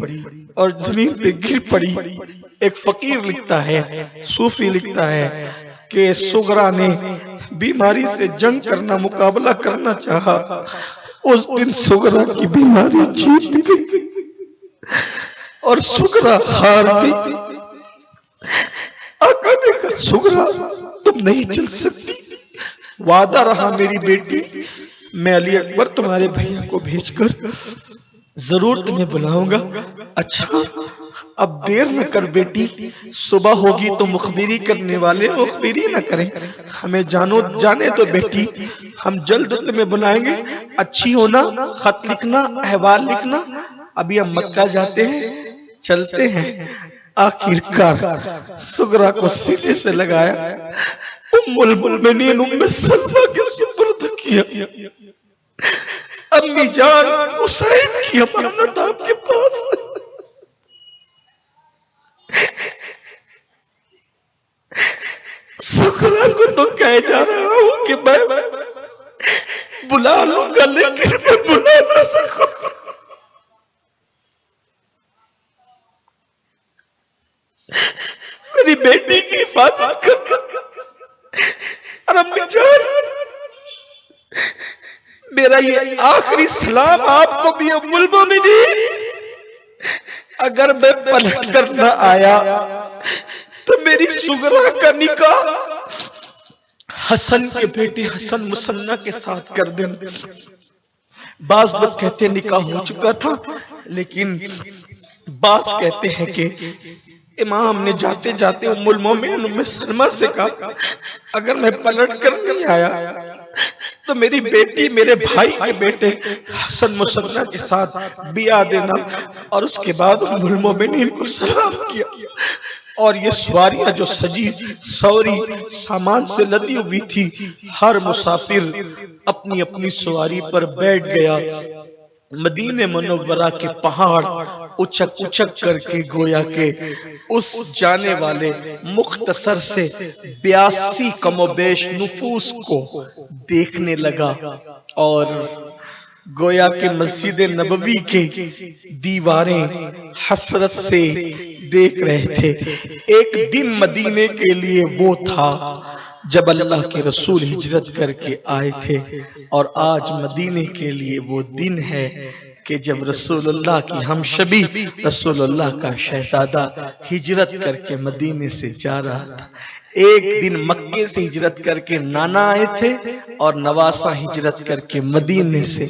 S1: और जमीन पे गिर पड़ी। एक फकीर लिखता है, सूफी लिखता है कि सुगरा ने बीमारी से जंग करना, मुकाबला करना चाहा। उस दिन सुगरा की बीमारी जीत गई और सुगरा हार गई। आका ने कहा, सुगरा तुम नहीं चल सकती, वादा रहा मेरी बेटी, मैं अली अकबर तुम्हारे भैया को भेजकर जरूर तुम्हें बुलाऊंगा। अच्छा अब देर न कर बेटी, सुबह होगी तो मुखबिरी करने वाले मुखबिरी न करें, हमें जाने तो बेटी, हम जल्द तुम्हें बुलाएंगे। अच्छी होना, खत लिखना, अहवाल लिखना। अभी हम मक्का जाते हैं, चलते हैं। आखिरकार सुगरा को सीने से लगाया, उम्मुल मोमिनीन उम्मे सलमा के सुपुर्द किया। अम्मी जान हुसैन की अमानत आपके पास है। सुगरा को तो कह जा रहा हूं कि मैं बुला लूंगा, लेकिन मैं बुला ना सकूंगा। मेरी बेटी की हिफाजत करना। और अम्मी जान मेरा ये आखिरी सलाम आपको भी उम्मुल मोमिनीन, अगर मैं पलट कर न आया तो मेरी सुगरा का निकाह हसन के बेटे हसन मुसन्ना के साथ कर देना। बाज लोग कहते निकाह हो चुका था, लेकिन बाज कहते हैं कि इमाम ने जाते जाते उम्मुल मोमिनीन उम्मे सलमा से कहा, अगर मैं पलट कर नहीं आया तो मेरी बेटी मेरे भाई के बेटे हसन मुसन्ना के साथ बिया देना और उसके बाद उम्मुल मोमिनीन को सलाम किया। और ये सवारियां जो सजी सौरी सामान से लदी हुई थी, हर मुसाफिर अपनी अपनी सवारी पर बैठ गया। मदीने मुनव्वरा के पहाड़ उचक उचक करके गोया के उस जाने वाले मुख्तसर से 82 कमोबेश नुफूस को देखने लगा और गोया के मस्जिद नबवी के दीवारें हसरत से देख रहे थे। एक दिन मदीने के लिए वो था जब अल्लाह के रसूल हिजरत करके आए थे, और आज मदीने के लिए वो दिन है कि जब रसूलुल्लाह की हमशबी रसूलुल्लाह का शहजादा हिजरत करके मदीने से जा रहा था। एक दिन मक्के से हिजरत करके नाना आए थे और नवासा हिजरत करके मदीने से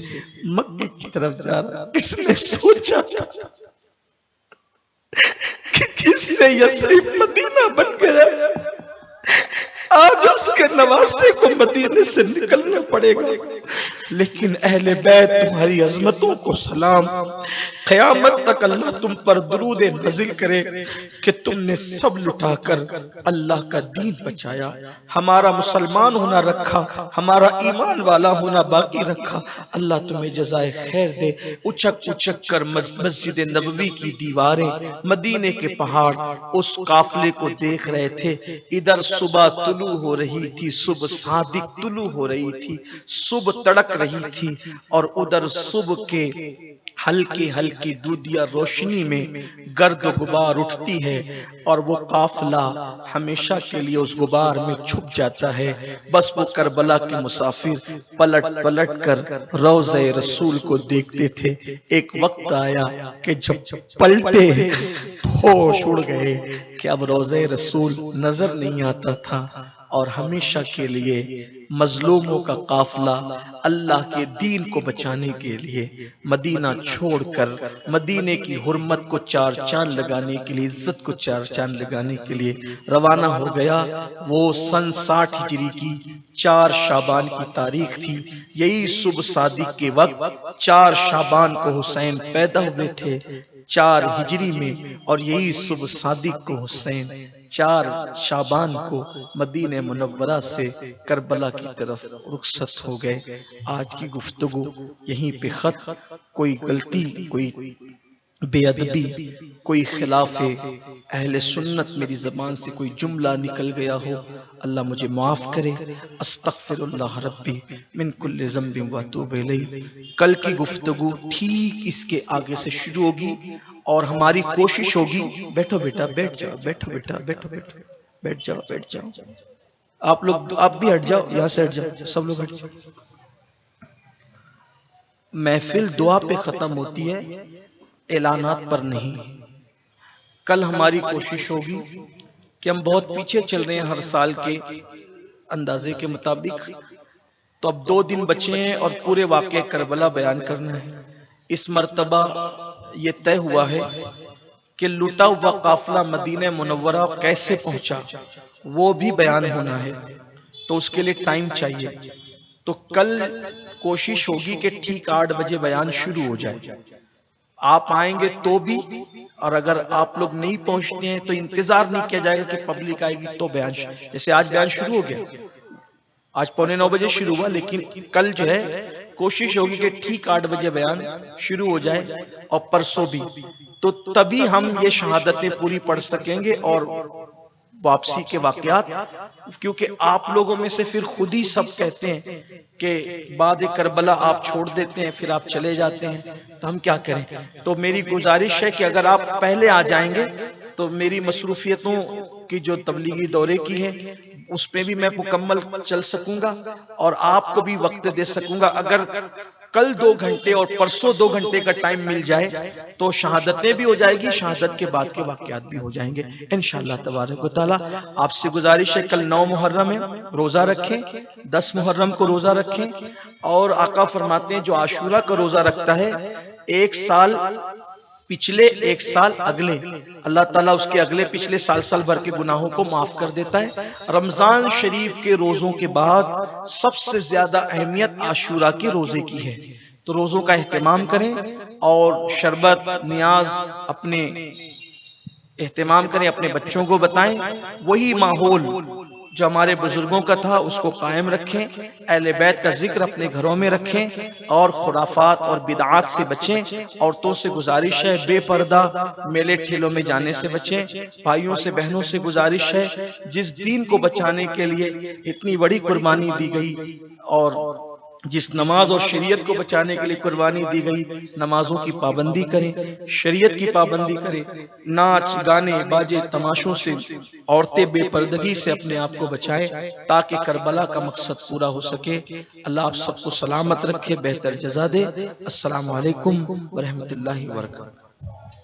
S1: मक्के की तरफ जा रहा। किसने सोचा था कि जिससे यसरिब मदीना बन गया, आज उसके नवासे को मदीने से निकलना पड़ेगा। लेकिन अहले बैत तुम्हारी अजमतों को सलाम, क़यामत तक अल्लाह तुम पर दुरूद नज़िल करे कि तुमने सब लुटाकर अल्लाह का दीन बचाया, हमारा मुसलमान होना रखा, हमारा ईमान वाला होना बाकी रखा। अल्लाह तुम्हें जज़ाए खैर दे। उचक उचक कर मस्जिद नबवी की दीवारें, मदीने के पहाड़ उस काफिले को देख रहे थे। इधर सुबह तुलू हो रही थी, सुबह सादिक तुलू हो रही थी, सुबह तड़क रही थी, और उधर सुबह के हल्की हल्की दूधिया रोशनी में गर्द गुबार उठती है और वो काफिला हमेशा के लिए उस गुबार में छुप जाता है। बस वो करबला के मुसाफिर पलट पलट कर रोज़े रसूल को देखते थे। एक वक्त आया कि जब पलटे होश उड़ गए कि अब रोज़े रसूल नजर नहीं आता था, और हमेशा के लिए मजलूमों का काफिला अल्लाह के दीन को बचाने के लिए मदीना छोड़कर मदीने की हुर्मत को चार चांद लगाने के लिए, इज्जत को चार चांद लगाने के लिए रवाना हो गया। वो सन 60 हिजरी की 4 शाबान की तारीख थी। यही सुबह सादिक के वक्त 4 शाबान को हुसैन पैदा हुए थे 4 हिजरी में, और यही सुबह सादिक को हुसैन 4 शाबान को मदीने मुनव्वरा से करबला की तरफ रुखसत हो गए। आज की गुफ्तगू यहीं पे खत्म। कोई गलती, कोई बेअदबी, कोई खिलाफे अहले सुन्नत मेरी जबान से कोई जुमला निकल गया हो, अल्लाह मुझे माफ करे। अस्तगफिरुल्लाह रब्बी मिन कुल्ली ज़ंबिन व अतूबु इलैहि। कल की गुफ्तगू ठीक इसके आगे से शुरू होगी और हमारी कोशिश होगी। बैठो बेटा, बैठ जाओ, बैठो बेटा, बैठो बैठो, बैठ जाओ, बैठ जाओ। आप लोग, आप भी हट जाओ, यहाँ से हट जाओ, सब लोग हट जाओ। महफिल दुआ पे खत्म होती है, ऐलानात पर नहीं। कल हमारी कोशिश होगी कि हम बहुत पीछे चल रहे हैं हर साल के अंदाजे के मुताबिक, तो अब 2 दिन बचे हैं और पूरे वाक़े करबला बयान करना है। इस मर्तबा ये तय हुआ है कि लुटा हुआ काफिला मदीने मुनव्वरा कैसे पहुंचा वो भी बयान होना है, तो उसके लिए टाइम चाहिए। तो कल कोशिश होगी कि ठीक 8 बजे बयान शुरू हो जाए। आप आएंगे तो भी, और अगर आप लोग नहीं पहुंचते हैं तो इंतजार नहीं किया जाएगा कि पब्लिक आएगी तो बयान। जैसे आज बयान शुरू हो गया, आज 8:45 बजे शुरू हुआ, लेकिन कल जो है कोशिश होगी कि ठीक 8 बजे बयान शुरू हो जाए, और परसों भी, तो तभी हम ये शहादतें पूरी पढ़ सकेंगे और वापसी के वाकयात। क्योंकि आप लोगों में से फिर खुद ही सब कहते हैं कि बाद करबला आप छोड़ देते हैं, फिर आप चले जाते हैं, तो हम क्या करें। तो मेरी गुजारिश है कि अगर आप पहले आ जाएंगे तो मेरी मसरूफियतों की जो तबलीगी दौरे की है उस पे भी मैं मुकम्मल चल सकूंगा और आपको भी वक्त दे सकूंगा। अगर कल 2 घंटे और परसों 2 घंटे का टाइम मिल जाए तो शहादतें भी हो जाएगी, शहादत के बाद के वाकयात भी हो जाएंगे इंशाअल्लाह तबारक व तआला। आपसे गुजारिश है कल 9 मुहर्रम है, रोजा रखें, 10 मुहर्रम को रोजा रखें। और आका फरमाते हैं जो आशूरा का रोजा रखता है 1 साल पिछले एक साल अगले, अल्लाह ताला उसके अगले पिछले साल भर के गुनाहों को माफ कर देता है। रमजान शरीफ के रोजों के बाद सबसे ज्यादा अहमियत आशूरा के रोजे की है, तो रोजों का एहतमाम करें और शरबत नियाज अपने एहतमाम करें, अपने बच्चों को बताएं। वही माहौल जो हमारे बुजुर्गों का था उसको कायम रखें, अहले बैत का जिक्र अपने घरों में रखें और खुराफात और बिदआत से बचें। औरतों से गुजारिश है बेपर्दा मेले ठेलों में जाने से बचें। भाइयों से बहनों से गुजारिश है, जिस दीन को बचाने के लिए इतनी बड़ी कुर्बानी दी गई और जिस नमाज और शरीयत को बचाने के लिए कुर्बानी दी गई, नमाजों की पाबंदी करें, शरीयत की पाबंदी करें। नाच गाने बाजे तमाशों से, औरतें बेपर्दगी से अपने आप को बचाएं ताकि करबला का मकसद पूरा हो सके। अल्लाह आप सबको सलामत रखे, बेहतर जज़ा दे। अस्सलामु अलैकुम व रहमतुल्लाहि व बरकातहू।